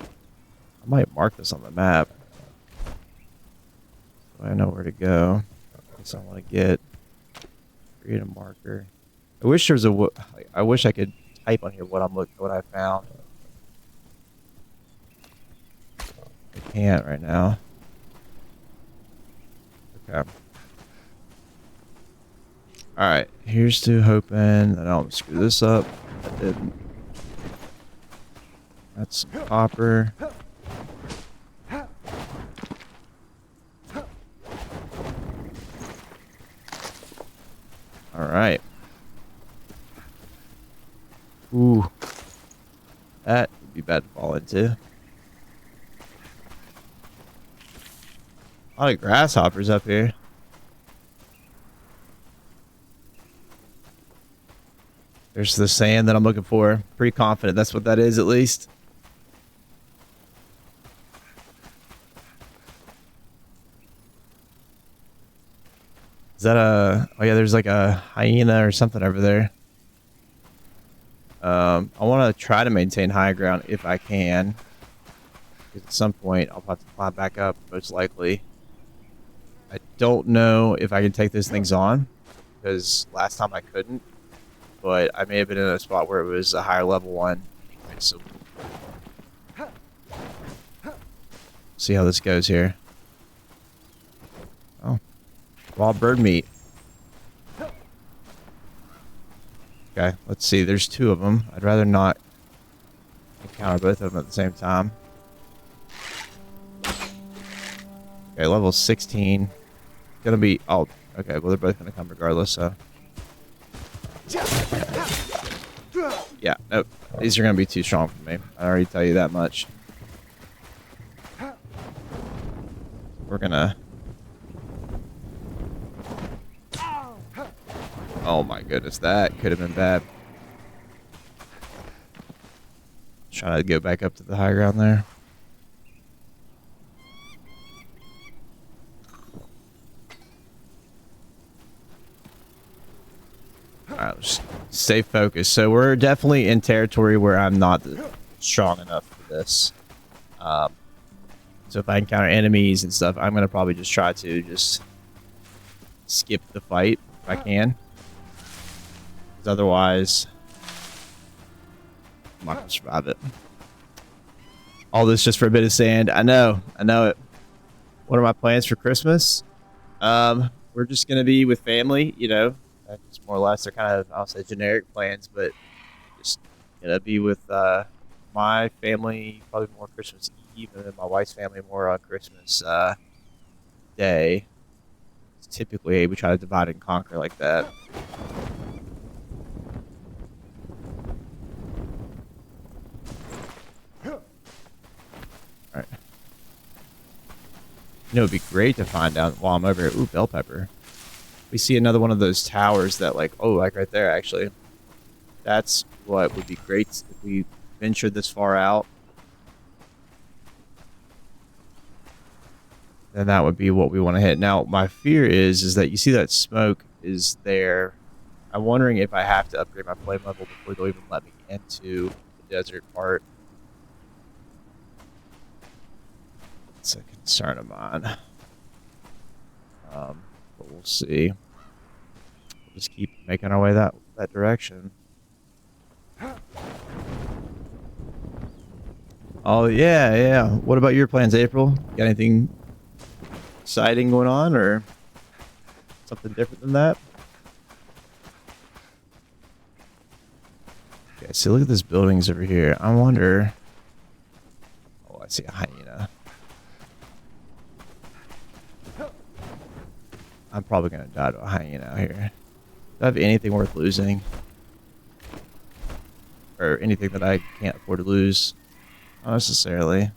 I might mark this on the map. So I know where to go. I guess I want to get... Create a marker. I wish there was a... I wish I could type on here what what I found. I can't right now. Okay. Alright, here's to hoping that I don't screw this up. I didn't. That's some copper. Alright. Ooh. That would be bad to fall into. A lot of grasshoppers up here. There's the sand that I'm looking for. Pretty confident that's what that is, at least. Is that a... Oh, yeah, there's like a hyena or something over there. I want to try to maintain high ground if I can. At some point, I'll have to climb back up, most likely. I don't know if I can take those things on, because last time I couldn't. But I may have been in a spot where it was a higher level one. Anyway, so see how this goes here. Oh, raw bird meat. Okay, let's see. There's two of them. I'd rather not encounter both of them at the same time. Okay, level 16. Gonna be... Oh, okay. Well, they're both gonna come regardless, so... Yeah, nope. These are gonna be too strong for me. I already tell you that much. We're gonna... Oh my goodness, that could have been bad. Trying to go back up to the high ground there. Alright, let's stay focused. So we're definitely in territory where I'm not strong enough for this. So if I encounter enemies and stuff, I'm going to probably just try to just skip the fight if I can. Because otherwise, I'm not going to survive it. All this just for a bit of sand. I know it. What are my plans for Christmas? We're just going to be with family, you know. That's more or less, they're kind of, I'll say, generic plans, but just gonna be with my family probably more Christmas Eve, and then my wife's family more on Christmas Day. Typically, we try to divide and conquer like that. Alright. You know, it'd be great to find out while I'm over here. Ooh, bell pepper. We see another one of those towers that, like, oh, like right there, actually. That's what would be great if we ventured this far out. Then that would be what we want to hit. Now, my fear is that you see that smoke is there. I'm wondering if I have to upgrade my flame level before they'll even let me into the desert part. It's a concern of mine. But we'll see. We'll just keep making our way that direction. Oh yeah. What about your plans, April? Got anything exciting going on, or something different than that? Okay, so look at these buildings over here. I wonder. Oh, I see a hyena. I'm probably gonna die to a hyena out here. Do I have anything worth losing? Or anything that I can't afford to lose? Not necessarily.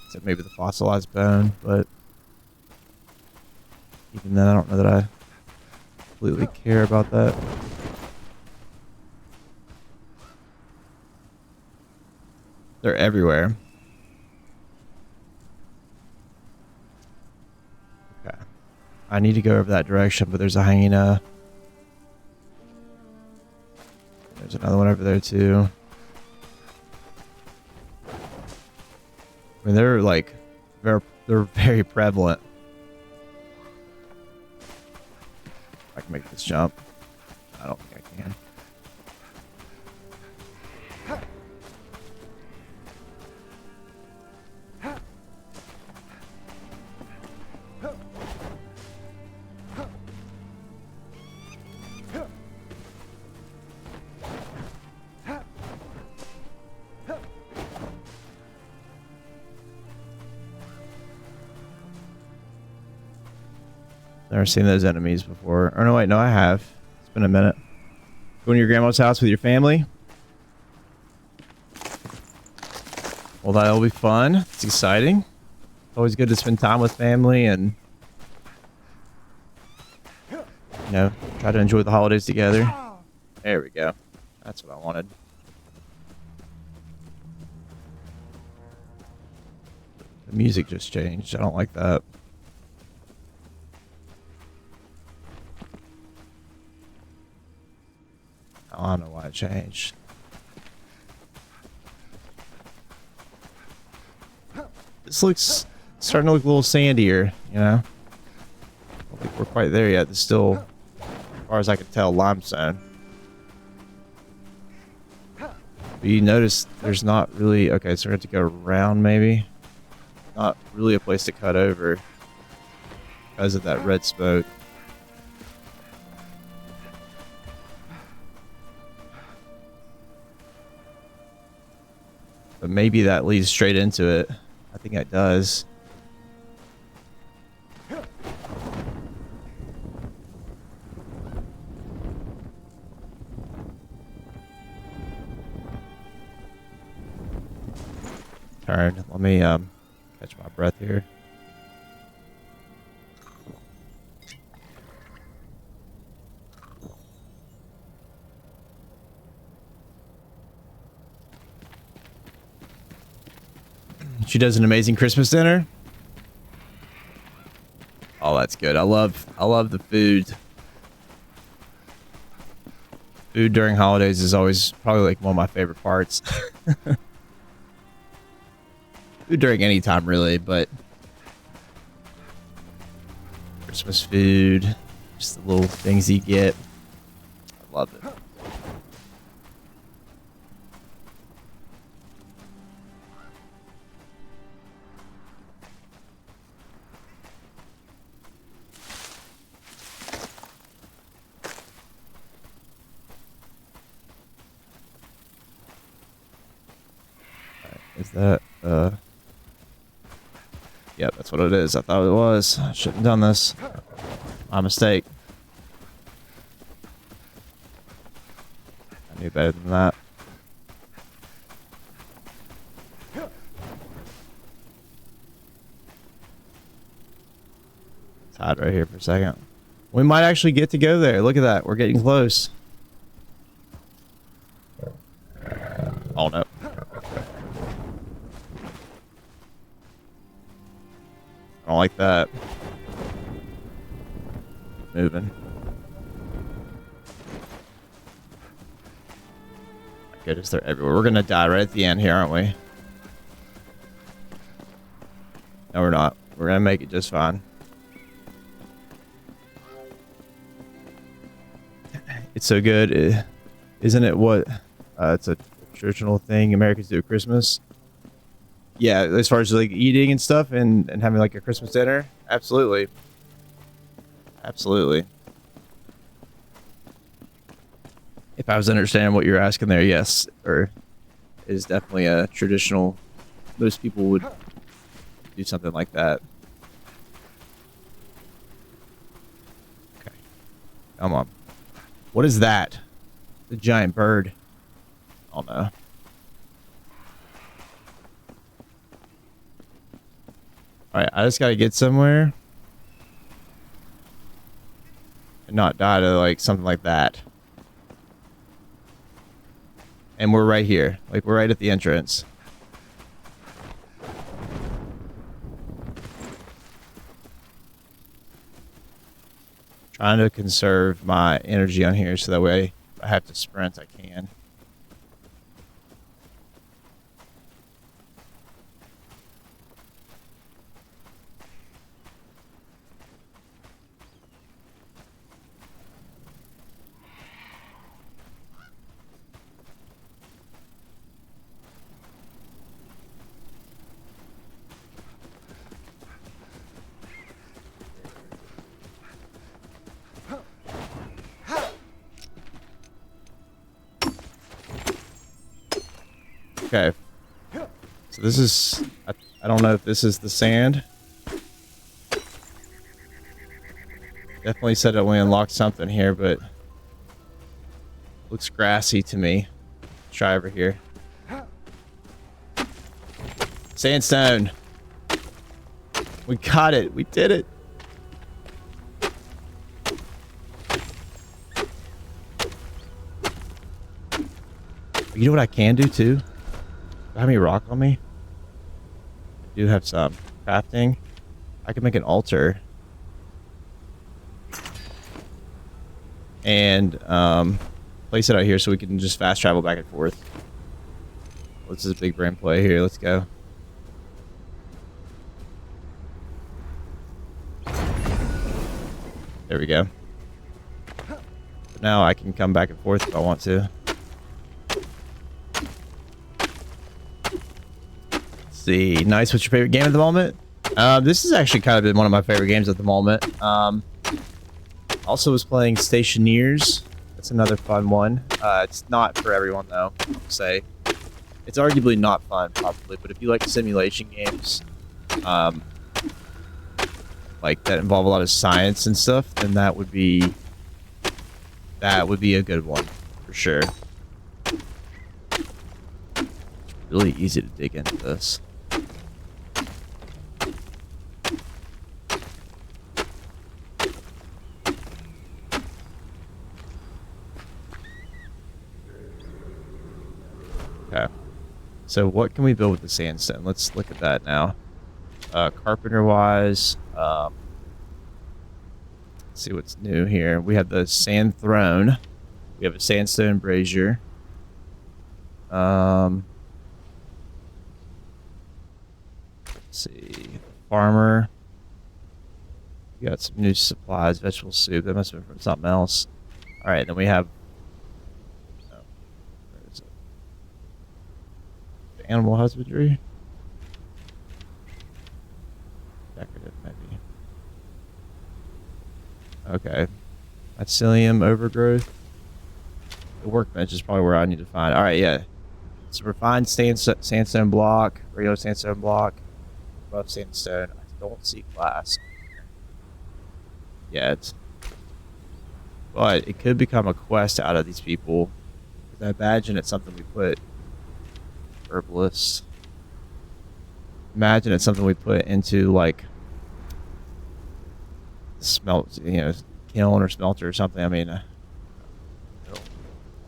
Except maybe the fossilized bone, but even then I don't know that I completely care about that. They're everywhere. Okay. I need to go over that direction, but there's a hyena. There's another one over there too. I mean, they're like, they're very prevalent. I can make this jump. I don't think I can. Never seen those enemies before. Or no, wait, no, I have. It's been a minute. Going to your grandma's house with your family? Well, that'll be fun. It's exciting. Always good to spend time with family and, you know, try to enjoy the holidays together. There we go. That's what I wanted. The music just changed. I don't like that. I don't know why it changed. This looks starting to look a little sandier, you know? I don't think we're quite there yet. It's still, as far as I can tell, limestone. But you notice there's not really... Okay, so we're going to have to go around, maybe. Not really a place to cut over because of that red smoke. But maybe that leads straight into it. I think it does. Turn. Let me catch my breath here. She does an amazing Christmas dinner. Oh, that's good. I love the food. Food during holidays is always probably like one of my favorite parts. Food during any time really, but Christmas food, just the little things you get. I love it. Is that, yep, that's what it is. I thought it was. I shouldn't have done this. My mistake. I knew better than that. It's hot right here for a second. We might actually get to go there. Look at that. We're getting close. Oh, no. I don't like that. Moving. My goodness, they're everywhere. We're gonna die right at the end here, aren't we? No, we're not. We're gonna make it just fine. It's so good. Isn't it what? It's a traditional thing Americans do at Christmas. Yeah, as far as like eating and stuff and having like a Christmas dinner. Absolutely. Absolutely. If I was understanding what you're asking there, yes. Or it is definitely a traditional, most people would do something like that. Okay. Come on. What is that? The giant bird. Oh no. Alright, I just gotta get somewhere and not die to like something like that. And we're right here. Like we're right at the entrance. Trying to conserve my energy on here so that way if I have to sprint I can. Okay. So this is... I don't know if this is the sand. Definitely said it when we unlocked something here, but looks grassy to me. Let's try over here. Sandstone. We got it. We did it. You know what I can do too? Do I have any rock on me? I do have some. Crafting. I can make an altar. And place it out here so we can just fast travel back and forth. What's this big brain play here? Let's go. There we go. But now I can come back and forth if I want to. Let's see. Nice. What's your favorite game at the moment? This has actually kind of been one of my favorite games at the moment. Also was playing Stationeers. That's another fun one. It's not for everyone though, I'll say. It's arguably not fun, probably, but if you like simulation games, like that involve a lot of science and stuff, then that would be a good one, for sure. It's really easy to dig into this. Okay. So what can we build with the sandstone? Let's look at that now. Carpenter-wise, let's see what's new here. We have the sand throne. We have a sandstone brazier. Let's see. Farmer. We got some new supplies. Vegetable soup. That must have been from something else. All right, then we have animal husbandry. Decorative, maybe. Okay. Mycelium overgrowth. The workbench is probably where I need to find. All right, yeah. So refined sandstone block, regular sandstone block, above sandstone. I don't see glass yet. But it could become a quest out of these people. I imagine it's something we put herbalist. Imagine it's something we put into like smelt, kiln or smelter or something. I mean, I don't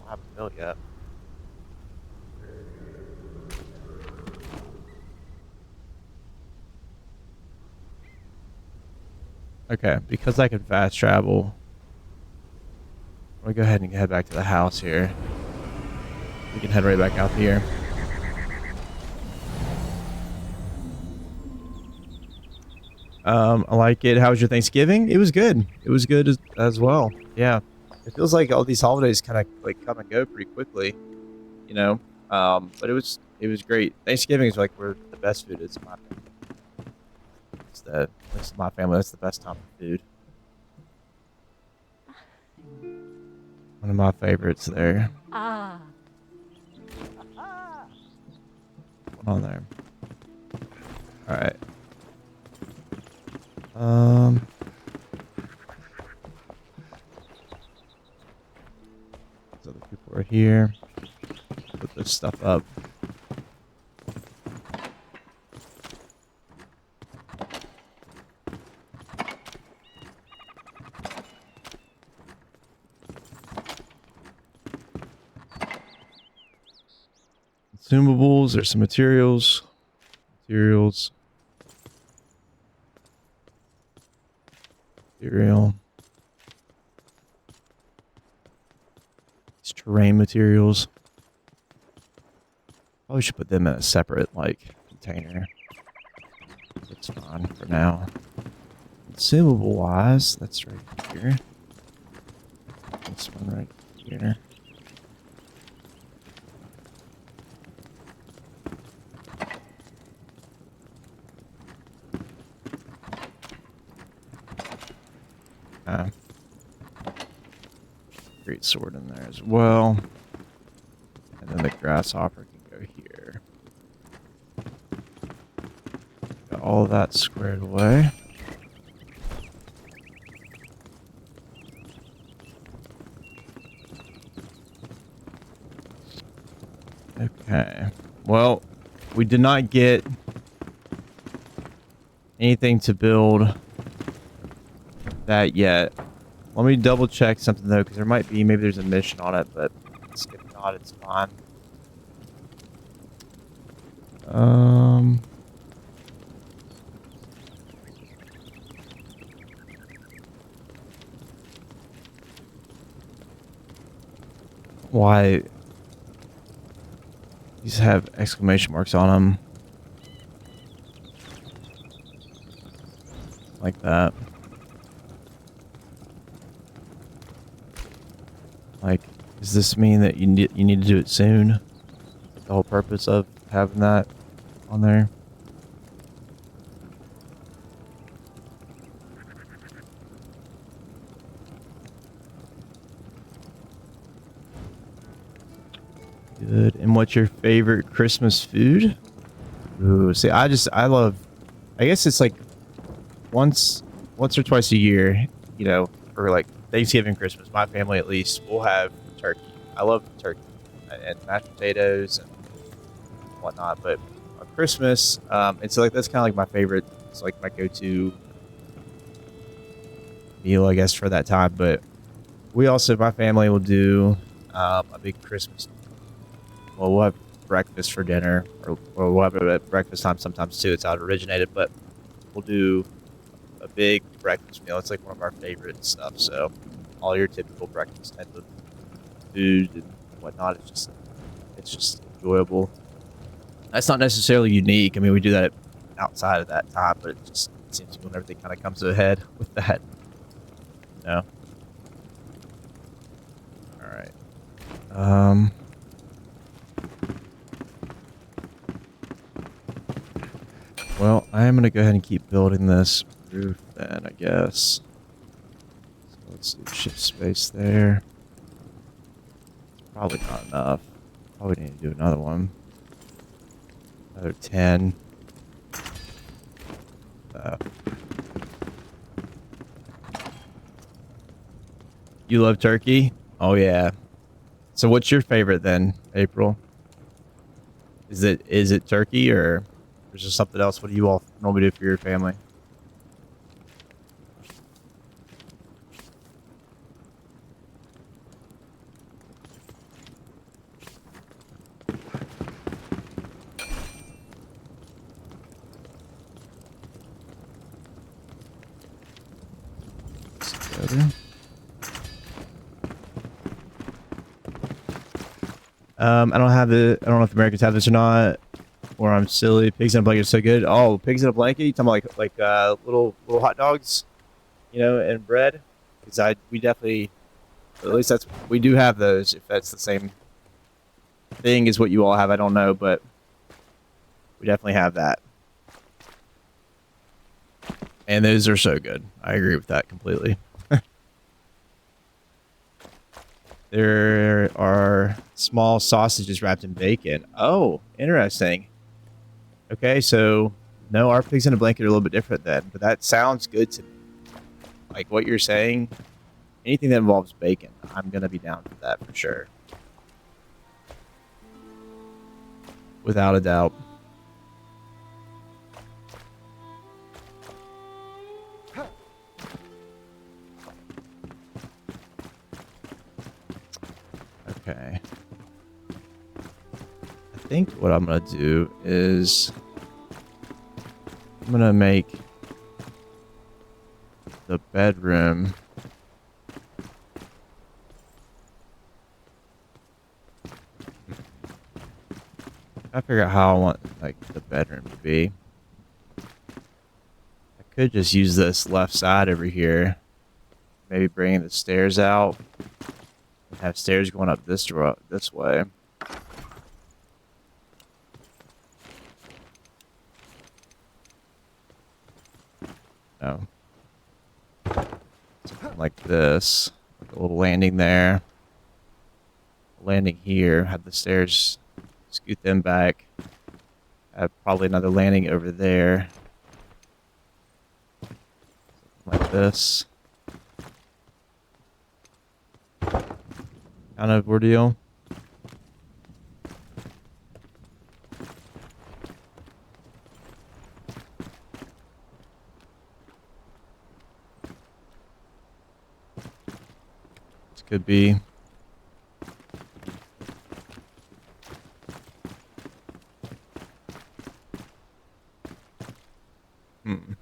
have a mill yet. Okay, because I can fast travel, I'm gonna go ahead and head back to the house here. We can head right back out here. I like it. How was your Thanksgiving? It was good. It was good as well. Yeah. It feels like all these holidays kind of like come and go pretty quickly, you know. But it was great. Thanksgiving is like where the best food is in my opinion. It's my family. That's the best time for food. One of my favorites there. Ah. What's on there? All right. These other people are here. Put this stuff up. Consumables. There's some materials. Material. These terrain materials. Probably should put them in a separate, like, container. That's fine for now. Consumable wise, that's right here. This one right here. Great sword in there as well. And then the grasshopper can go here. Got all of that squared away. Okay. Well, we did not get anything to build that yet. Let me double check something though, because there might be, maybe there's a mission on it, but if not, it's fine. Why these have exclamation marks on them? Like that. Like, does this mean that you need to do it soon? The whole purpose of having that on there. Good. And what's your favorite Christmas food? Ooh, see, I guess it's like once or twice a year, you know, for like Thanksgiving, Christmas, my family at least, we'll have turkey. I love turkey and mashed potatoes and whatnot. But on Christmas, it's like that's kind of like my favorite. It's like my go-to meal, I guess, for that time. But we also, my family will do a big Christmas. Well, we'll have breakfast for dinner, or we'll have it at breakfast time sometimes too. It's how it originated, but we'll do a big breakfast meal. It's like one of our favorite stuff. So all your typical breakfast type of food and whatnot, it's just enjoyable. That's not necessarily unique. I mean, we do that outside of that time, but it just seems when everything kind of comes to a head with that. No. All right. Well, I am going to go ahead and keep building this roof then, I guess. So let's do shift space there. It's probably not enough. Probably need to do another one. Another 10. You love turkey? Oh, yeah. So what's your favorite then, April? Is it turkey or is there something else? What do you all normally do for your family? I don't know if Americans have this or not, or I'm silly. Pigs in a blanket are so good. Oh, pigs in a blanket? You talking about like little hot dogs, you know, and bread? Because we definitely, at least we do have those. If that's the same thing as what you all have, I don't know, but we definitely have that. And those are so good. I agree with that completely. There are small sausages wrapped in bacon. Oh, interesting. Okay, so no, our pigs in a blanket are a little bit different then, but that sounds good to me. Like what you're saying, anything that involves bacon, I'm going to be down for that for sure. Without a doubt. Okay. I think what I'm going to do is I'm going to make the bedroom I figure out how I want like the bedroom to be. I could just use this left side over here. Maybe bring the stairs out and have stairs going up this way. No. Something like this. Like a little landing there. Landing here. Have the stairs, scoot them back. Have probably another landing over there. Something like this. Kind of ordeal. could be. Hmm.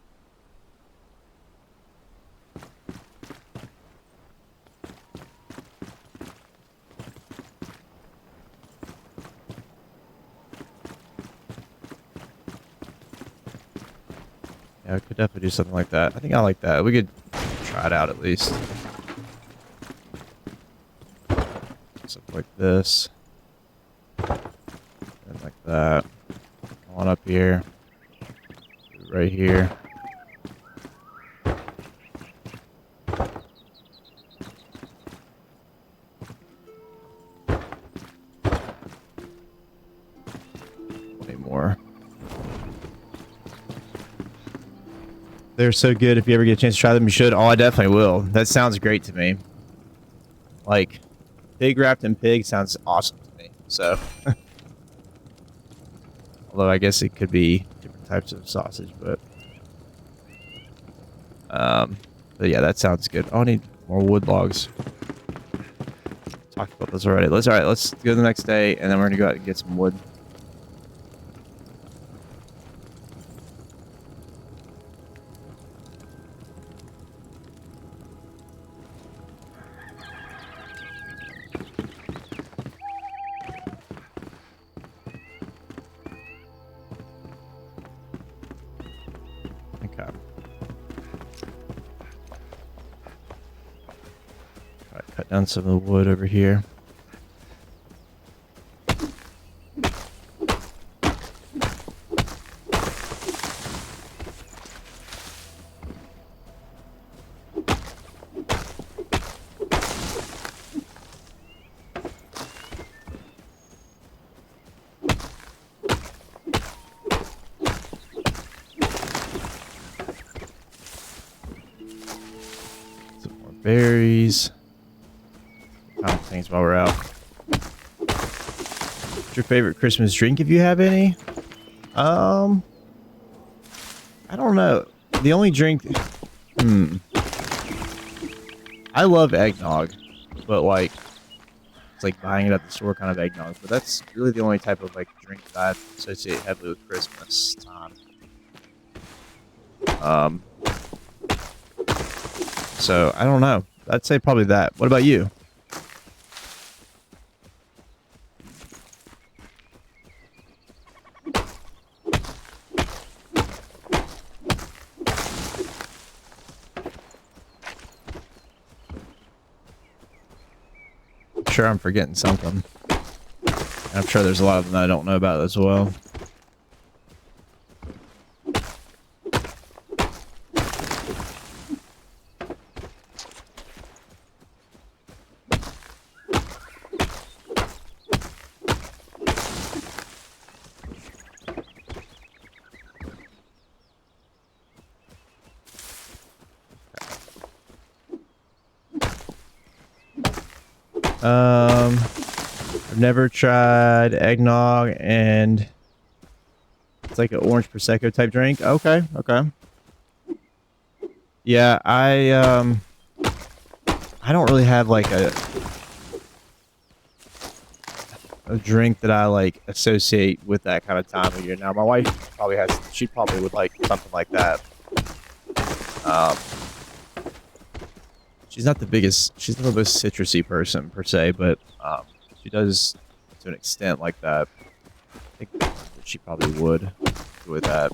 Yeah, we could definitely do something like that. I think I like that. We could try it out at least. Something like this. And like that. On up here. Right here. Way more. They're so good. If you ever get a chance to try them, you should. Oh, I definitely will. That sounds great to me. Like, pig wrapped in pig sounds awesome to me. So, although I guess it could be different types of sausage, but yeah, that sounds good. Oh, I need more wood logs. Talked about this already. Let's go the next day, and then we're gonna go out and get some wood. Okay. Alright, cut down some of the wood over here. Some more berries. Kind of things while we're out. What's your favorite Christmas drink if you have any? I don't know. The only drink... I love eggnog, but like, it's like buying it at the store kind of eggnog. But that's really the only type of like drink that I associate heavily with Christmas time. So I don't know. I'd say probably that. What about you? I'm sure I'm forgetting something. I'm sure there's a lot of them that I don't know about as well. I've never tried eggnog, and it's like an orange prosecco type drink. Okay, okay. Yeah, I don't really have like a drink that I like associate with that kind of time of year. Now, my wife probably has. She probably would like something like that. She's not the biggest. She's not the most citrusy person per se, but she does to an extent like that. I think that she probably would with that.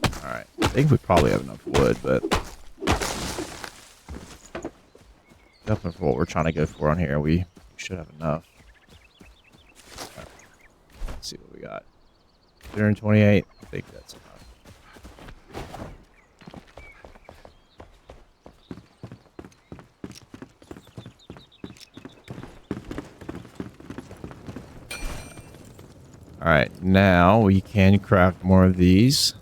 All right, I think we probably have enough wood, but definitely for what we're trying to go for on here, we should have enough. Okay. Let's see what we got. 228. I think that's enough. Alright, now we can craft more of these.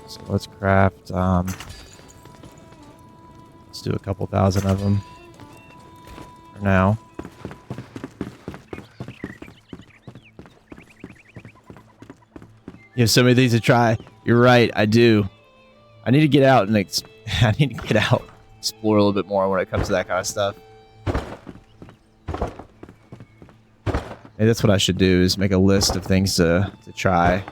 So let's craft, let's do a couple thousand of them for now. You have so many things to try. You're right. I do. I need to get out and I need to get out, explore a little bit more when it comes to that kind of stuff. Maybe that's what I should do, is make a list of things to try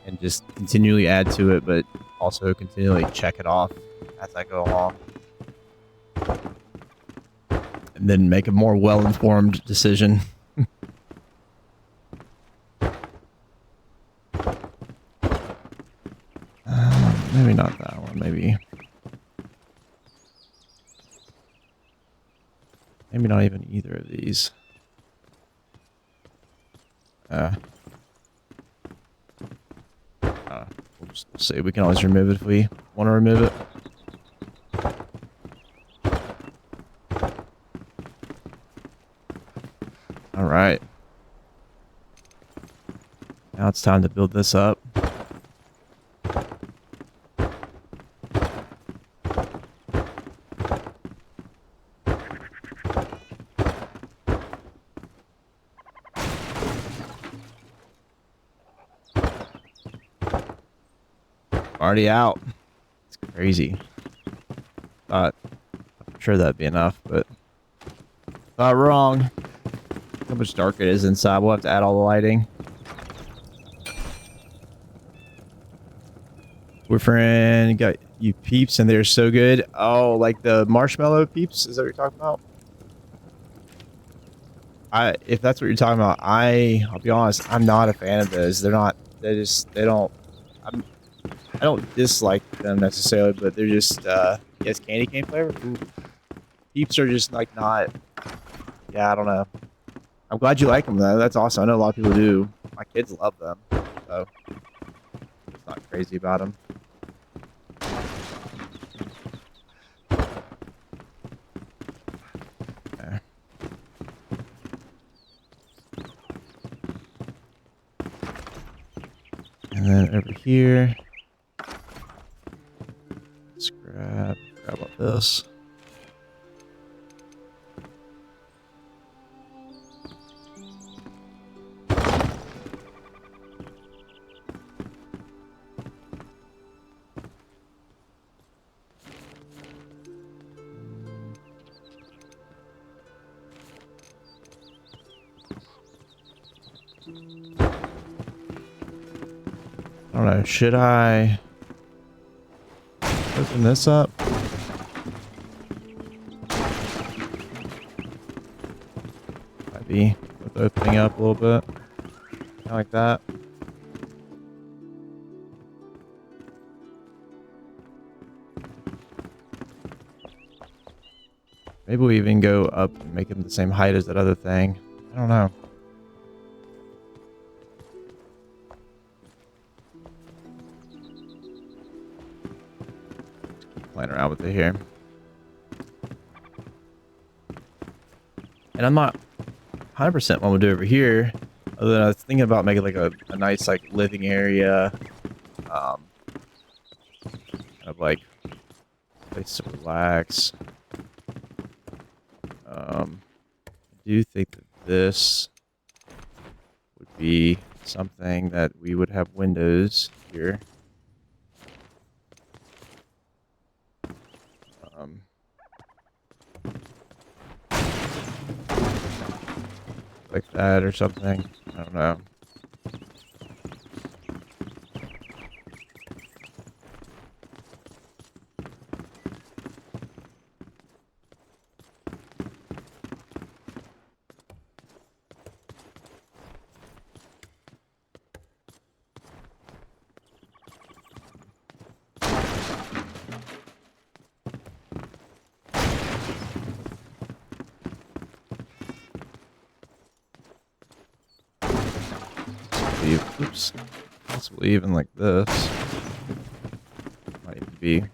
and just continually add to it, but also continually check it off as I go along. And then make a more well-informed decision. Maybe not that one, maybe not even either of these. We'll see. We can always remove it if we want to remove it. All right. Now it's time to build this up. Already out. It's crazy. I'm sure that'd be enough, but thought wrong. Look how much dark it is inside. We'll have to add all the lighting. We're friend, you got you peeps, and they're so good. Oh, like the marshmallow peeps? Is that what you're talking about? If that's what you're talking about, I'll be honest, I'm not a fan of those. They're not. They don't. I don't dislike them necessarily, but they're just, yes, candy cane flavor? Ooh. Peeps are just, like, not, yeah, I don't know. I'm glad you like them, though. That's awesome. I know a lot of people do. My kids love them, so it's not crazy about them. Okay. And then over here, let's grab about this. I don't know, should I open this up? Might be with opening up a little bit. Kind of like that. Maybe we even go up and make them the same height as that other thing. I don't know. Playing around with it here. And I'm not 100% what we'll do over here. Other than I was thinking about making like a nice like living area. Kind of like place to relax. I do think that this would be something that we would have windows here. Like that or something. I don't know. Oops. Possibly even like this. Might even be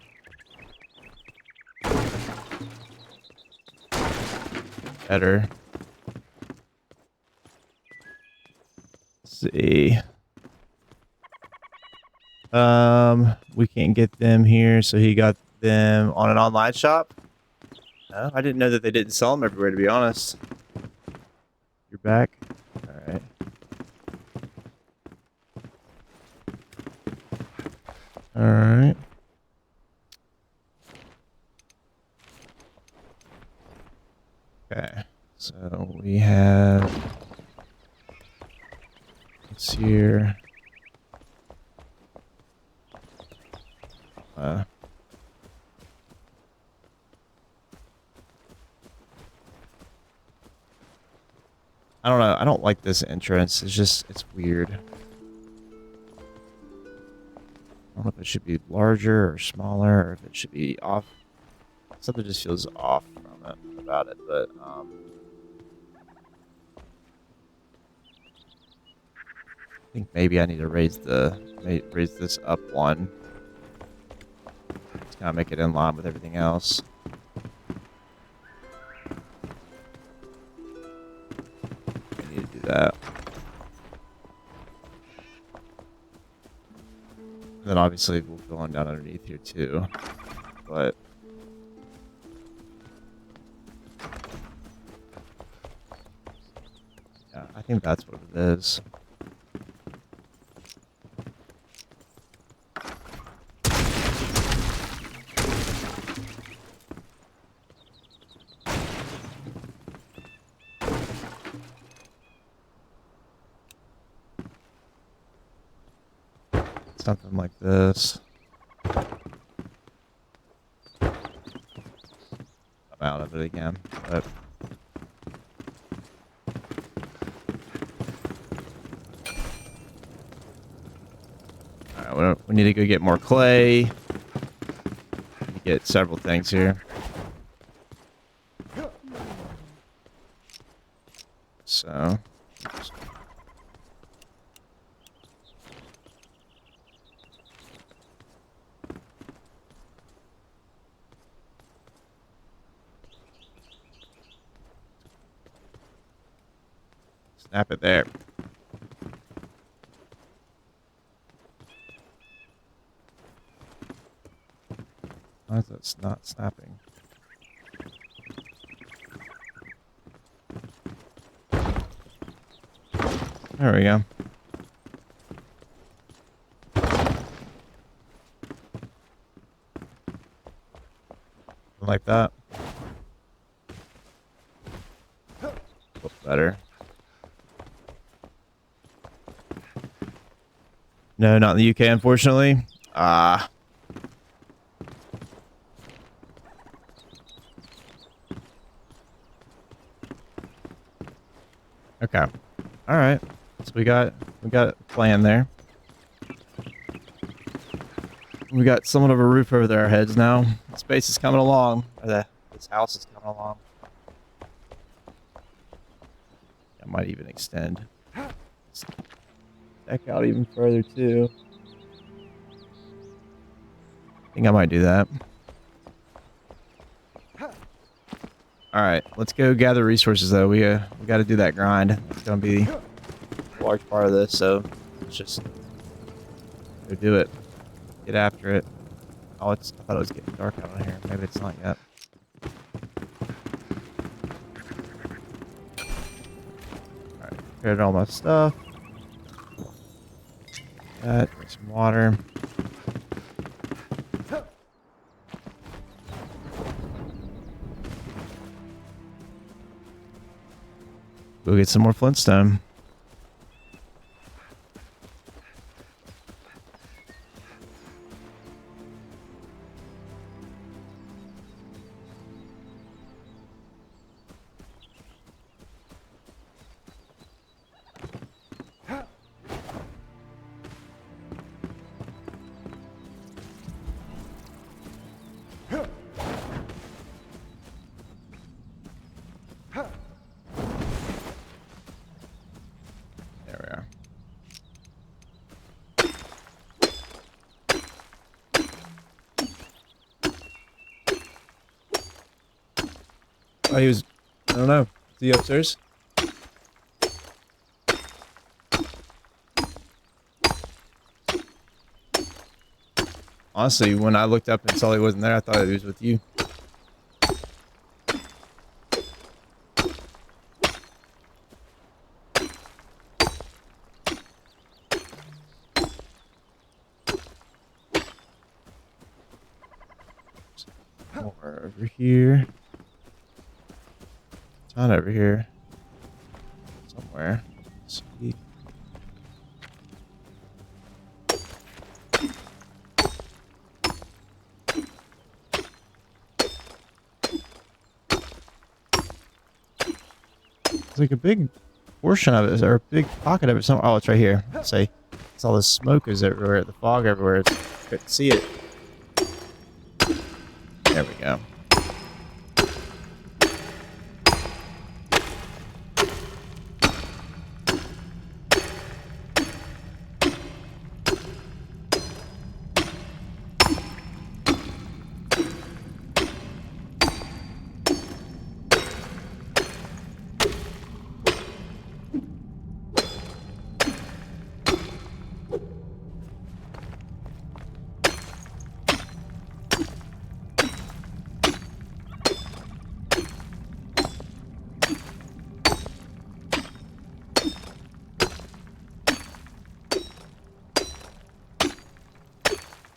better. Let's see. We can't get them here, so he got them on an online shop. No, I didn't know that they didn't sell them everywhere, to be honest. You're back? Alright. All right. Okay. So we have this here. I don't know. I don't like this entrance. It's weird. I don't know if it should be larger or smaller, or if it should be off. Something just feels off from it about it, but I think maybe I need to raise this up one. Just kind of make it in line with everything else. I need to do that. And then obviously we'll go on down underneath here too, but. Yeah, I think that's what it is. Something like this. I'm out of it again, but. Alright, we need to go get more clay. We need to get several things here. So. Snap it there. Why is that not snapping? There we go. Like that. Look better. No, not in the UK, unfortunately. Ah. Okay. All right. So we got a plan there. We got somewhat of a roof over our heads now. Space is coming along. This house is coming along. I might even extend. Deck out even further too. I think I might do that. All right, let's go gather resources though. We got to do that grind. It's gonna be a large part of this, so let's just go do it. Get after it. Oh, I thought it was getting dark out in here. Maybe it's not yet. All right, cleared all my stuff. Drink some water. Go get some more flintstone. Oh, he was, I don't know. Is he upstairs? Honestly, when I looked up and saw he wasn't there, I thought he was with you. More over here. Ton over here. Somewhere. Let's see. It's like a big portion of it, or a big pocket of it. Oh, it's right here. Let's say it's all the smoke is everywhere, the fog everywhere. It's couldn't see it. There we go.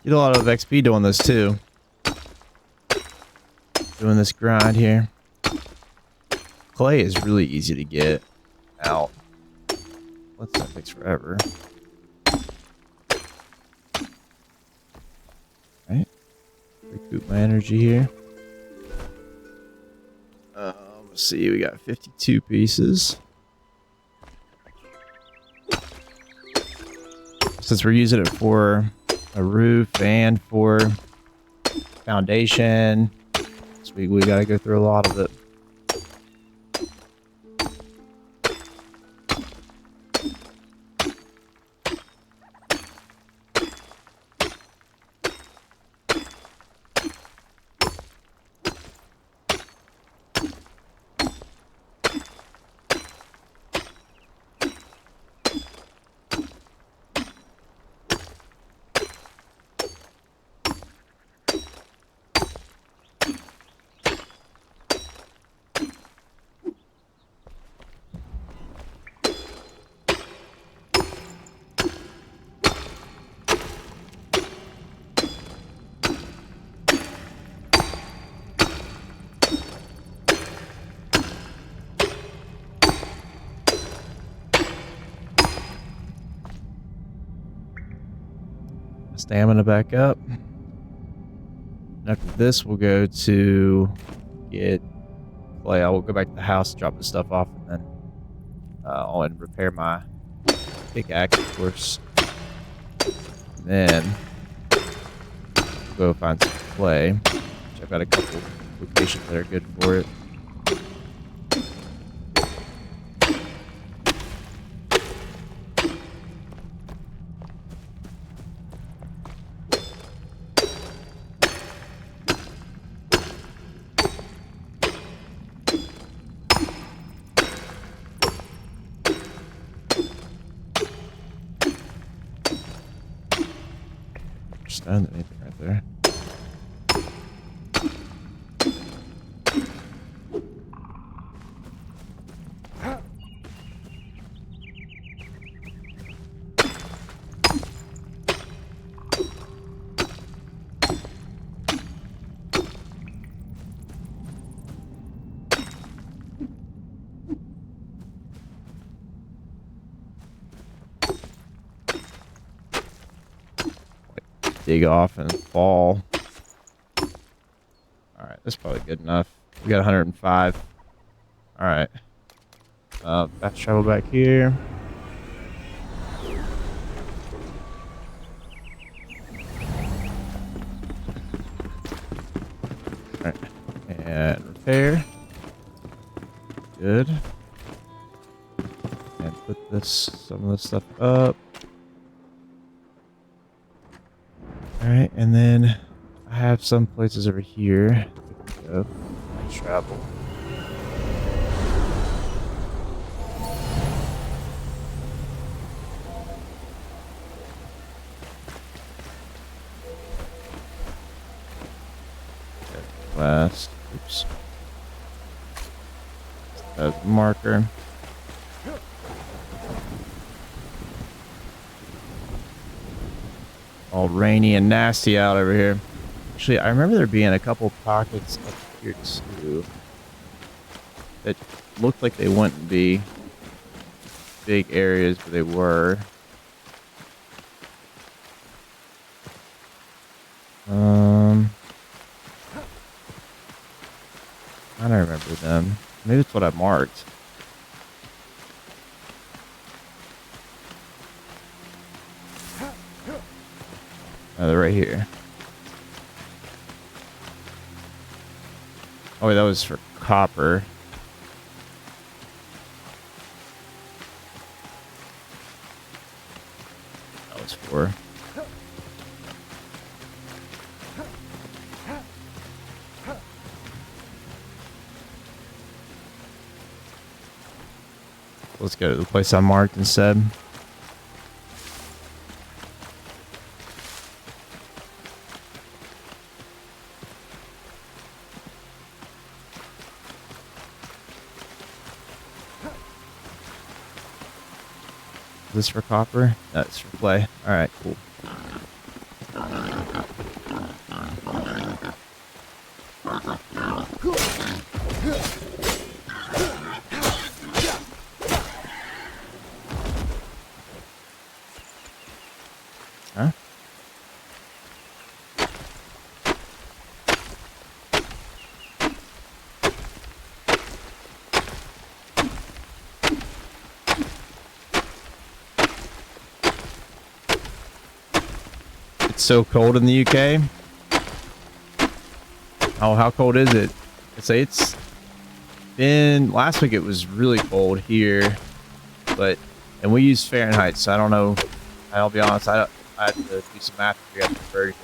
Get a lot of XP doing this too. Doing this grind here. Clay is really easy to get out. What's that takes forever. Right. Recoup my energy here. Let's see, we got 52 pieces. Since we're using it for a roof and for foundation, so we gotta go through a lot of it. Stamina back up. After this, we'll go to get clay. I will go back to the house, drop the stuff off, and then I'll repair my pickaxe, of course. And then we'll go find some clay. Which I've got a couple locations that are good for it. Stone than anything right there. Dig off and fall. Alright, that's probably good enough. We got 105. Alright. Fast travel back here. Alright. And repair. Good. And put some of this stuff up. Alright, and then I have some places over here. Go. Travel. Last. Oops. That's a marker. All rainy and nasty out over here. Actually, I remember there being a couple pockets up here too that looked like they wouldn't be big areas, but they were. I don't remember them. Maybe it's what I marked. Oh, they're right here. Oh, wait, that was for copper. That was for... Let's go to the place I marked instead. Is this for copper? That's for clay. Alright, cool. Huh? It's so cold in the UK. Oh, how cold is it? I'd say it's been... Last week it was really cold here. And we use Fahrenheit, so I don't know. I'll be honest, I have to do some math to figure out the conversion.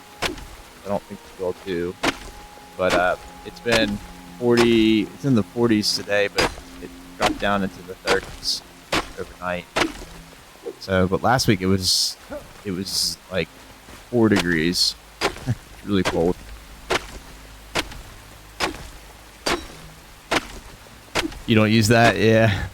I don't think we will too. But it's been 40, it's in the 40s today, but it dropped down into the 30s overnight. So, but last week it was like 4 degrees. It's really cold. You don't use that? Yeah.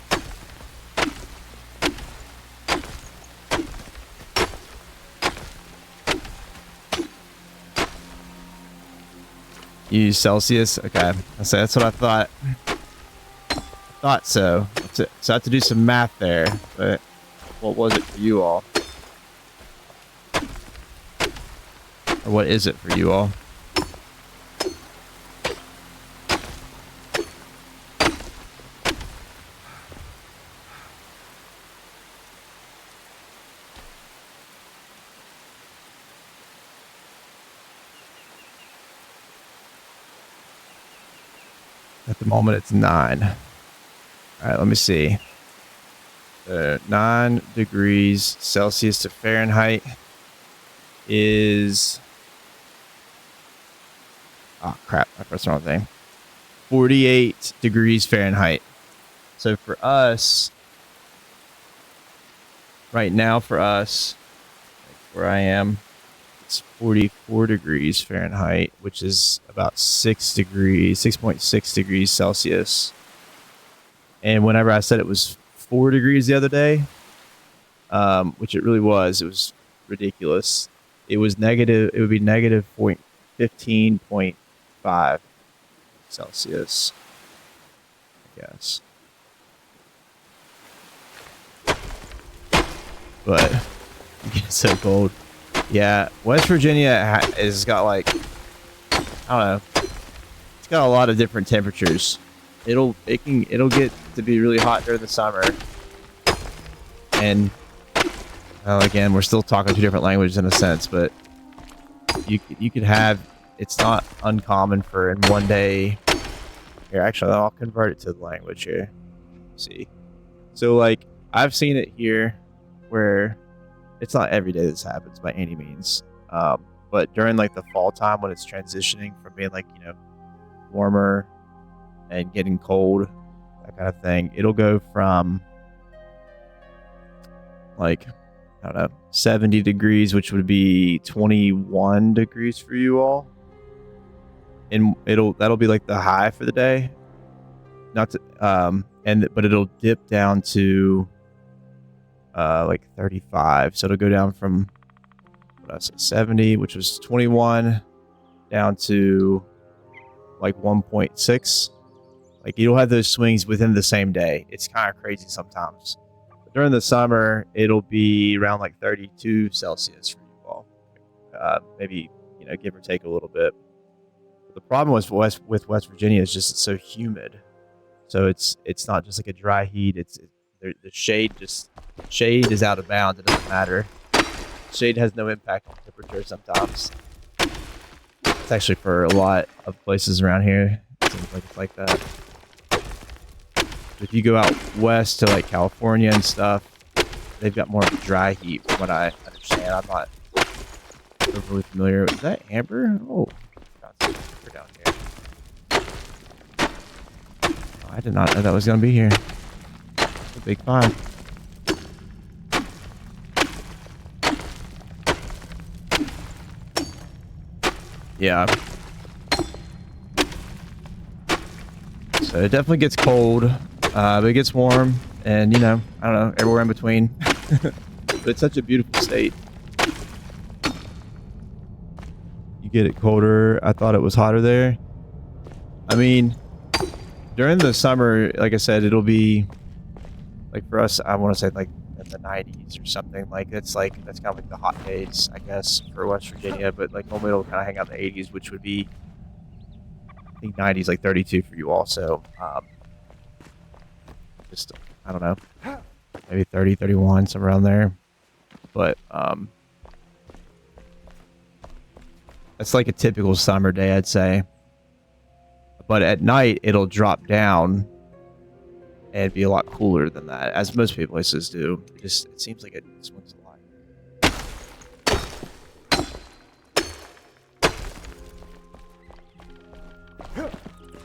You use Celsius? Okay. So that's what I thought. Thought so. So I have to do some math there. But what was it for you all? Or what is it for you all? At the moment, it's 9. All right, let me see. 9 degrees Celsius to Fahrenheit is... Oh, crap. I pressed the wrong thing. 48 degrees Fahrenheit. So for us, right now for us, like where I am, it's 44 degrees Fahrenheit, which is about 6.6 degrees Celsius. And whenever I said it was 4 degrees the other day, which it really was ridiculous. It was negative. It would be negative 15.5 Celsius, I guess. But it gets so cold. Yeah, West Virginia has got like, I don't know, it's got a lot of different temperatures. It'll get to be really hot during the summer, and again, we're still talking 2 different languages in a sense, but you could have, it's not uncommon for in one day. Here, actually, I'll convert it to the language here. Let's see, so like I've seen it here where it's not every day this happens by any means, but during like the fall time when it's transitioning from being like, you know, warmer and getting cold, that kind of thing, it'll go from like, I don't know, 70 degrees, which would be 21 degrees for you all, and that'll be like the high for the day, not to but it'll dip down to like 35. So it'll go down from, what I said, 70, which was 21, down to like 1.6. Like you'll have those swings within the same day. It's kind of crazy sometimes. But during the summer, it'll be around like 32 Celsius for you all. Maybe, give or take a little bit. But the problem with West Virginia is just it's so humid. So it's not just like a dry heat. The shade is out of bounds. It doesn't matter. Shade has no impact on temperature sometimes. It's actually for a lot of places around here. It seems like it's like that. If you go out west to like California and stuff, they've got more of a dry heat from what I understand. I'm not overly familiar. Is that amber? Oh, got some amber down here. Oh, I did not know that was going to be here. It's a big find. Yeah. So it definitely gets cold, but it gets warm, and I don't know, everywhere in between. But it's such a beautiful state. You get it colder. I thought it was hotter there. I mean, during the summer, like I said, it'll be like for us. I want to say like in the 90s or something. Like that's kind of like the hot days, I guess, for West Virginia. But like normally it'll kind of hang out in the 80s, which would be, I think 90s like 32 for you all. So just I don't know, maybe 30, 31, somewhere around there. But that's like a typical summer day, I'd say. But at night it'll drop down and be a lot cooler than that, as most places do. It seems like it swings a lot.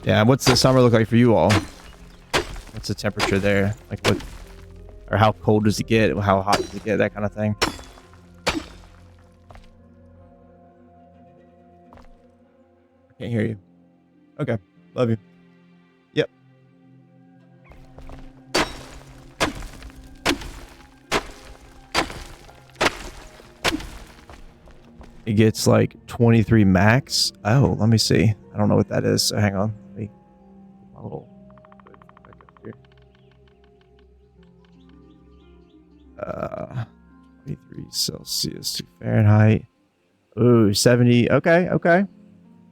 Yeah, what's the summer look like for you all? What's the temperature there? Like what, or how cold does it get? How hot does it get? That kind of thing. I can't hear you. Okay, love you. Yep. It gets like 23 max. Oh, let me see. I don't know what that is. So hang on. Let me get my little back up here. 23 Celsius to Fahrenheit. Ooh, 70. Okay, okay.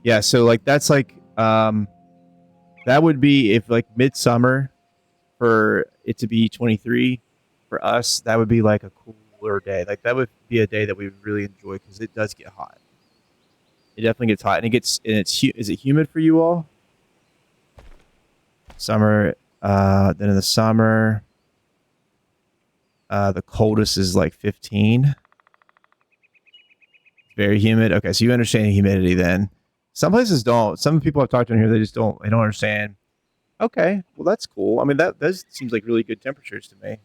Yeah, so like that's like that would be if like midsummer for it to be 23 for us, that would be like a cooler day. Like that would be a day that we would really enjoy because it does get hot. It definitely gets hot, and is it humid for you all? Summer, then in the summer, the coldest is like 15. Very humid. Okay, so you understand humidity then. Some places don't. Some people I've talked to in here, they don't understand. Okay, well that's cool. I mean, that seems like really good temperatures to me.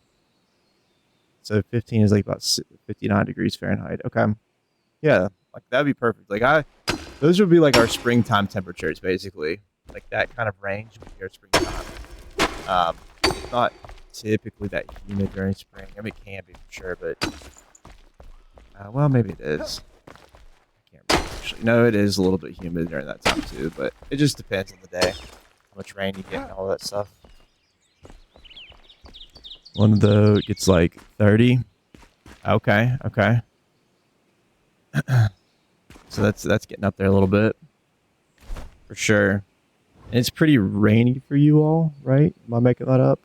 So 15 is like about 59 degrees Fahrenheit. Okay, yeah, like that'd be perfect. Like those would be like our springtime temperatures, basically. Like that kind of range would be our springtime. It's not typically that humid during spring. I mean, it can be for sure, but well, maybe it is. Actually, no, it is a little bit humid during that time too, but it just depends on the day, how much rain you get and all that stuff. One of those gets like 30. Okay, okay. So that's getting up there a little bit, for sure. And it's pretty rainy for you all, right? Am I making that up?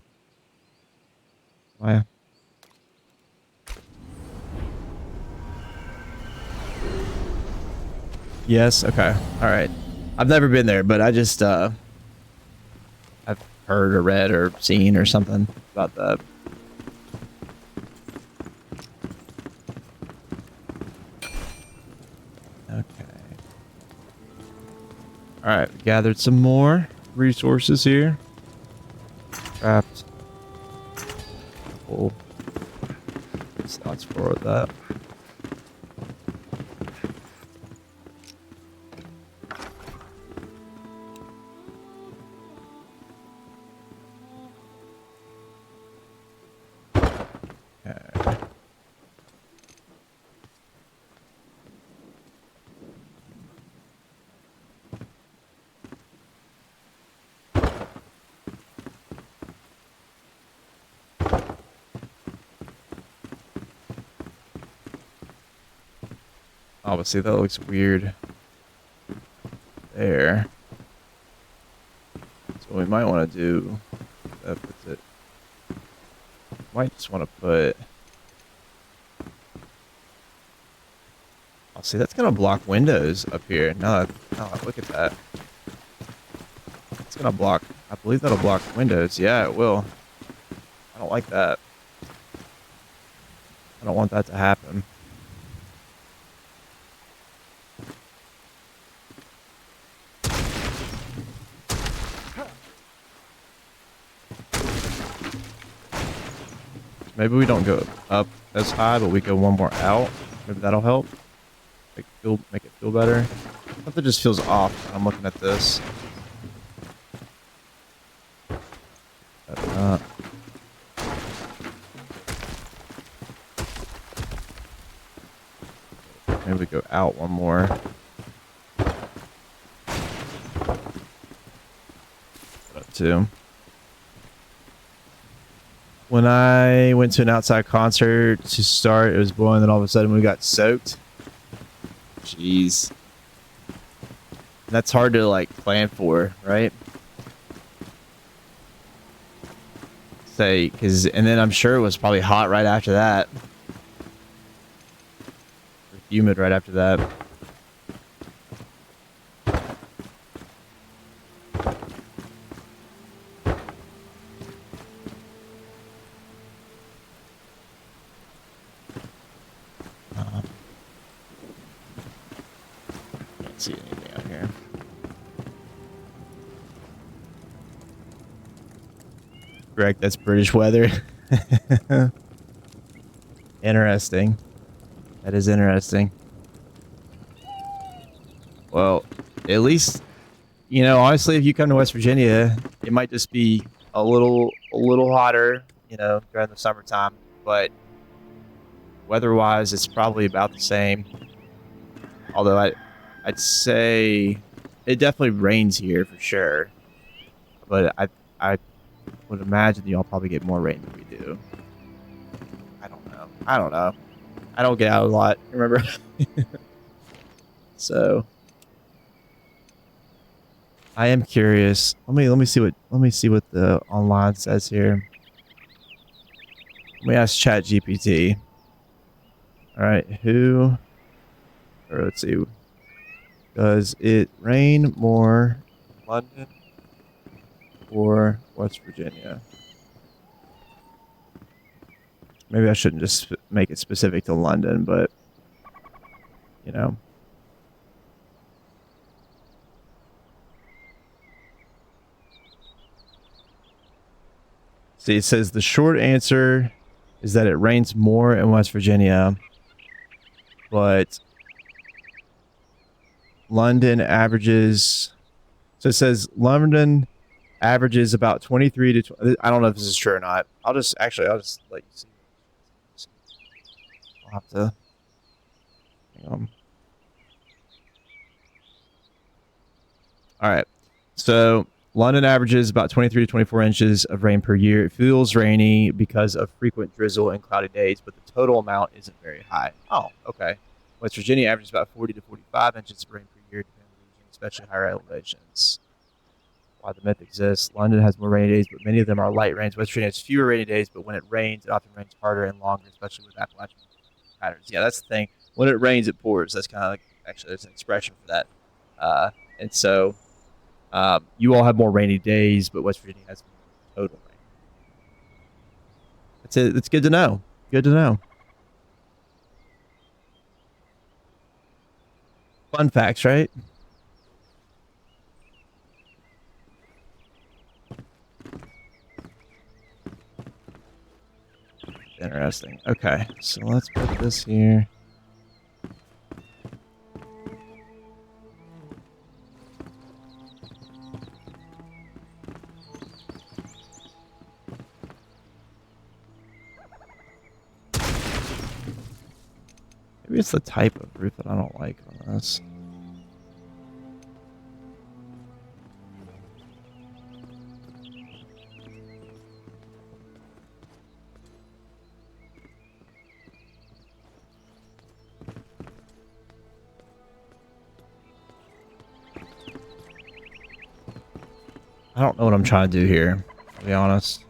Why? Yes. Okay. All right. I've never been there, but I just I've heard or read or seen or something about that. Okay. All right. We gathered some more resources here. Trapped. Cool. Let's forward that. Obviously, that looks weird there. So what we might want to do, that puts it, might just want to put, oh, see, that's going to block windows up here. Now that, look at that. It's going to block, I believe that'll block windows. Yeah, it will. I don't like that. I don't want that to happen. Maybe we don't go up as high, but we go one more out. Maybe that'll help. Make it feel better. Something just feels off when I'm looking at this. Maybe we go out one more. Up to. When I went to an outside concert to start, it was blowing, then all of a sudden we got soaked. Jeez. That's hard to like plan for, right? Say, and then I'm sure it was probably hot right after that. Or humid right after that. Can't see anything out here. Correct, that's British weather. Interesting. That is interesting. Well, at least, you know, honestly, if you come to West Virginia, it might just be a little hotter, you know, during the summertime, but weather-wise, it's probably about the same. Although I'd say it definitely rains here for sure, but I would imagine y'all probably get more rain than we do. I don't know. I don't get out a lot, remember? So I am curious. Let me see what the online says here. Let me ask ChatGPT. All right, or let's see. Does it rain more in London or West Virginia? Maybe I shouldn't just make it specific to London, but you know. See, it says the short answer is that it rains more in West Virginia, but London averages. So it says London averages about 23 to 20. I don't know if this is true or not. I'll just let you see. I'll have to. Hang on. All right. So London averages about 23 to 24 inches of rain per year. It feels rainy because of frequent drizzle and cloudy days, but the total amount isn't very high. Oh, okay. West Virginia averages about 40 to 45 inches of rain per year, depending on the region, especially higher elevations. Why the myth exists. London has more rainy days, but many of them are light rains. West Virginia has fewer rainy days, but when it rains, it often rains harder and longer, especially with Appalachian patterns. Yeah, that's the thing. When it rains, it pours. That's kind of like, actually, there's an expression for that. And so you all have more rainy days, but West Virginia has more total rain. That's it. It's good to know. Good to know. Fun facts, right? Interesting. Okay, so let's put this here. Maybe it's the type of roof that I don't like on this. I don't know what I'm trying to do here, to be honest.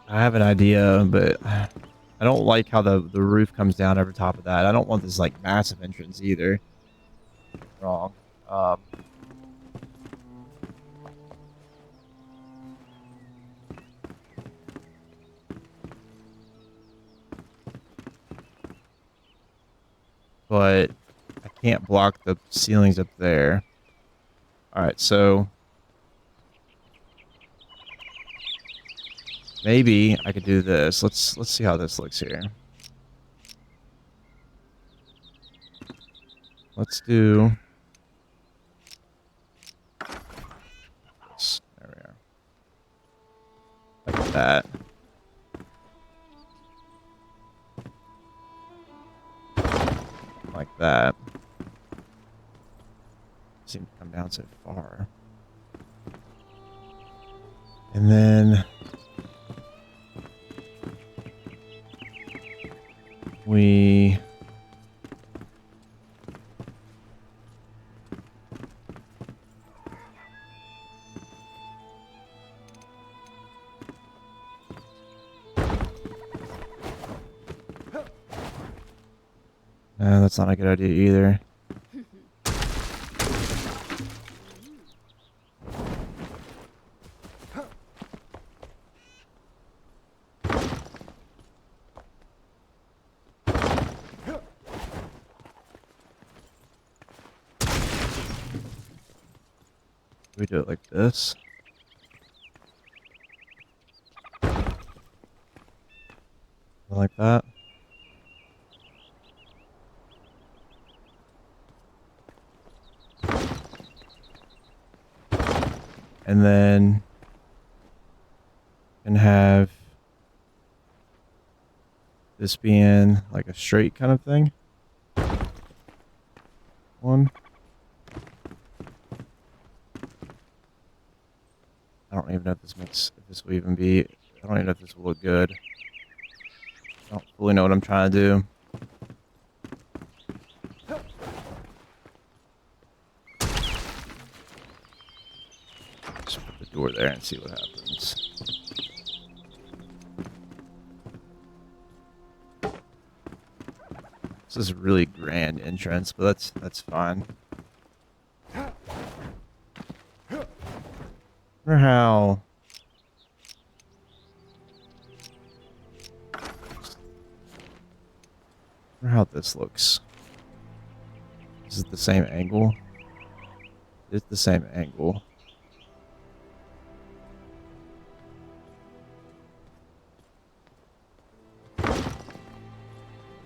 I have an idea, but I don't like how the roof comes down over top of that. I don't want this like massive entrance either. Wrong. But I can't block the ceilings up there. All right, so maybe I could do this. Let's see how this looks here. Let's do this. There we are. Like that. Like that. Seem to come down so far. And then we that's not a good idea either. We do it like this. Like that. And then can have this being like a straight kind of thing. One. I don't even know if this makes, if this will even be, I don't even know if this will look good. I don't fully know what I'm trying to do. Just put the door there and see what happens. This is a really grand entrance, but that's fine. I wonder how. I wonder how this looks. Is it the same angle? It's the same angle.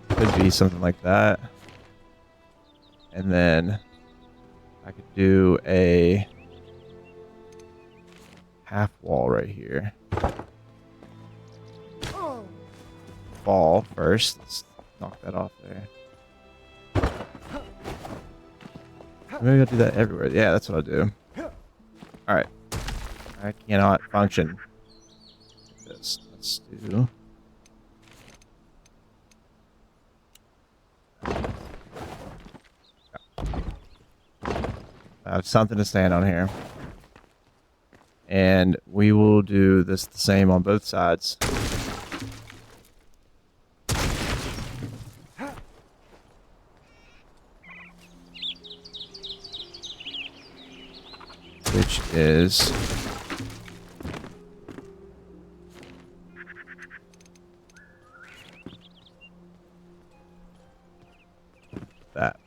Could be something like that. And then I could do a half wall right here. Ball first. Let's knock that off there. Maybe I'll do that everywhere. Yeah, that's what I'll do. Alright. I cannot function like this. Let's do. I have something to stand on here. And we will do this the same on both sides. Which is that.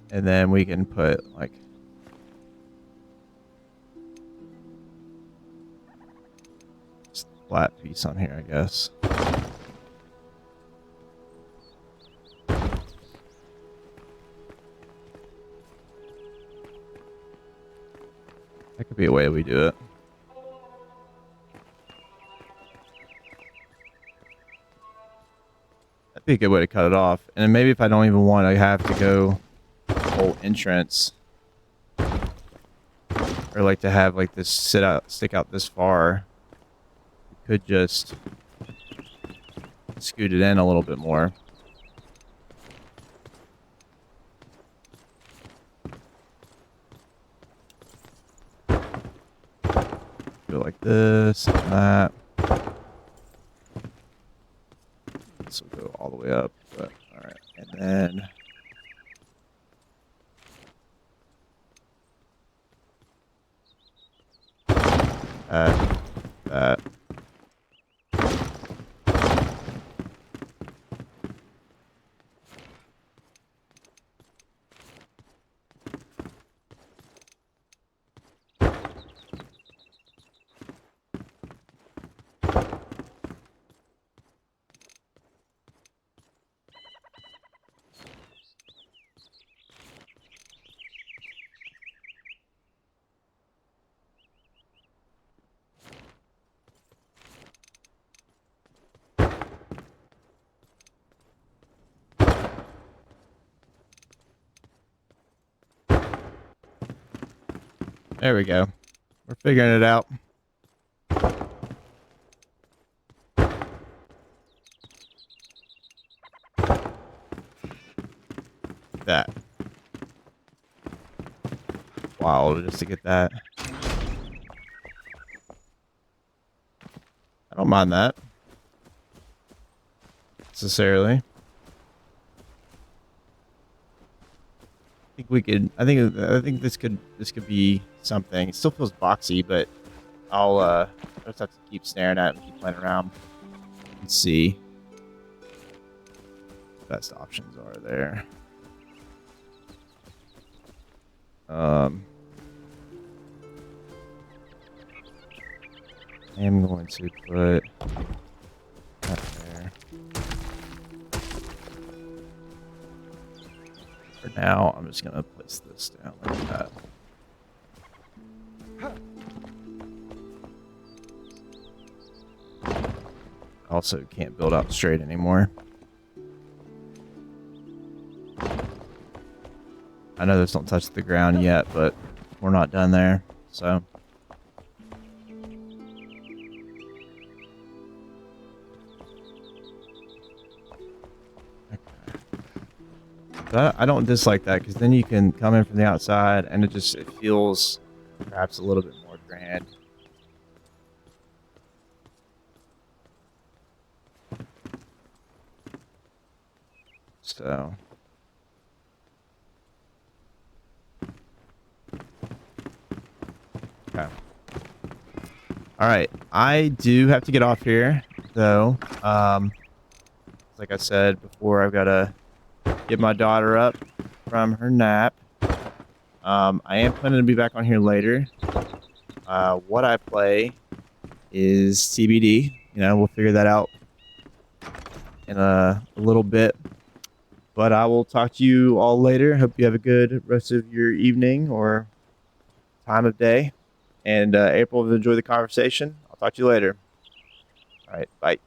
And then we can put like just a flat piece on here, I guess. That could be a way we do it. That'd be a good way to cut it off. And then maybe if I don't even want, I have to go whole entrance, or like to have like this stick out this far. could just scoot it in a little bit more. Go like this and that. This will go all the way up, but all right. And then that. There we go. We're figuring it out. That. Wow, just to get that. I don't mind that. Necessarily. I think this could be something. It still feels boxy, but I'll just have to keep staring at it and keep playing around and see what best options are there. I am going to put that there. For now, I'm just gonna place this down like that. Also, can't build out straight anymore. I know those don't touch the ground yet, but we're not done there, so. I don't dislike that, because then you can come in from the outside and it feels perhaps a little bit more grand. So. Okay. Alright, I do have to get off here, though. Like I said before, I've got to get my daughter up from her nap. I am planning to be back on here later. What I play is TBD. You know, we'll figure that out in a little bit. But I will talk to you all later. Hope you have a good rest of your evening or time of day. And April, enjoy the conversation. I'll talk to you later. All right, bye.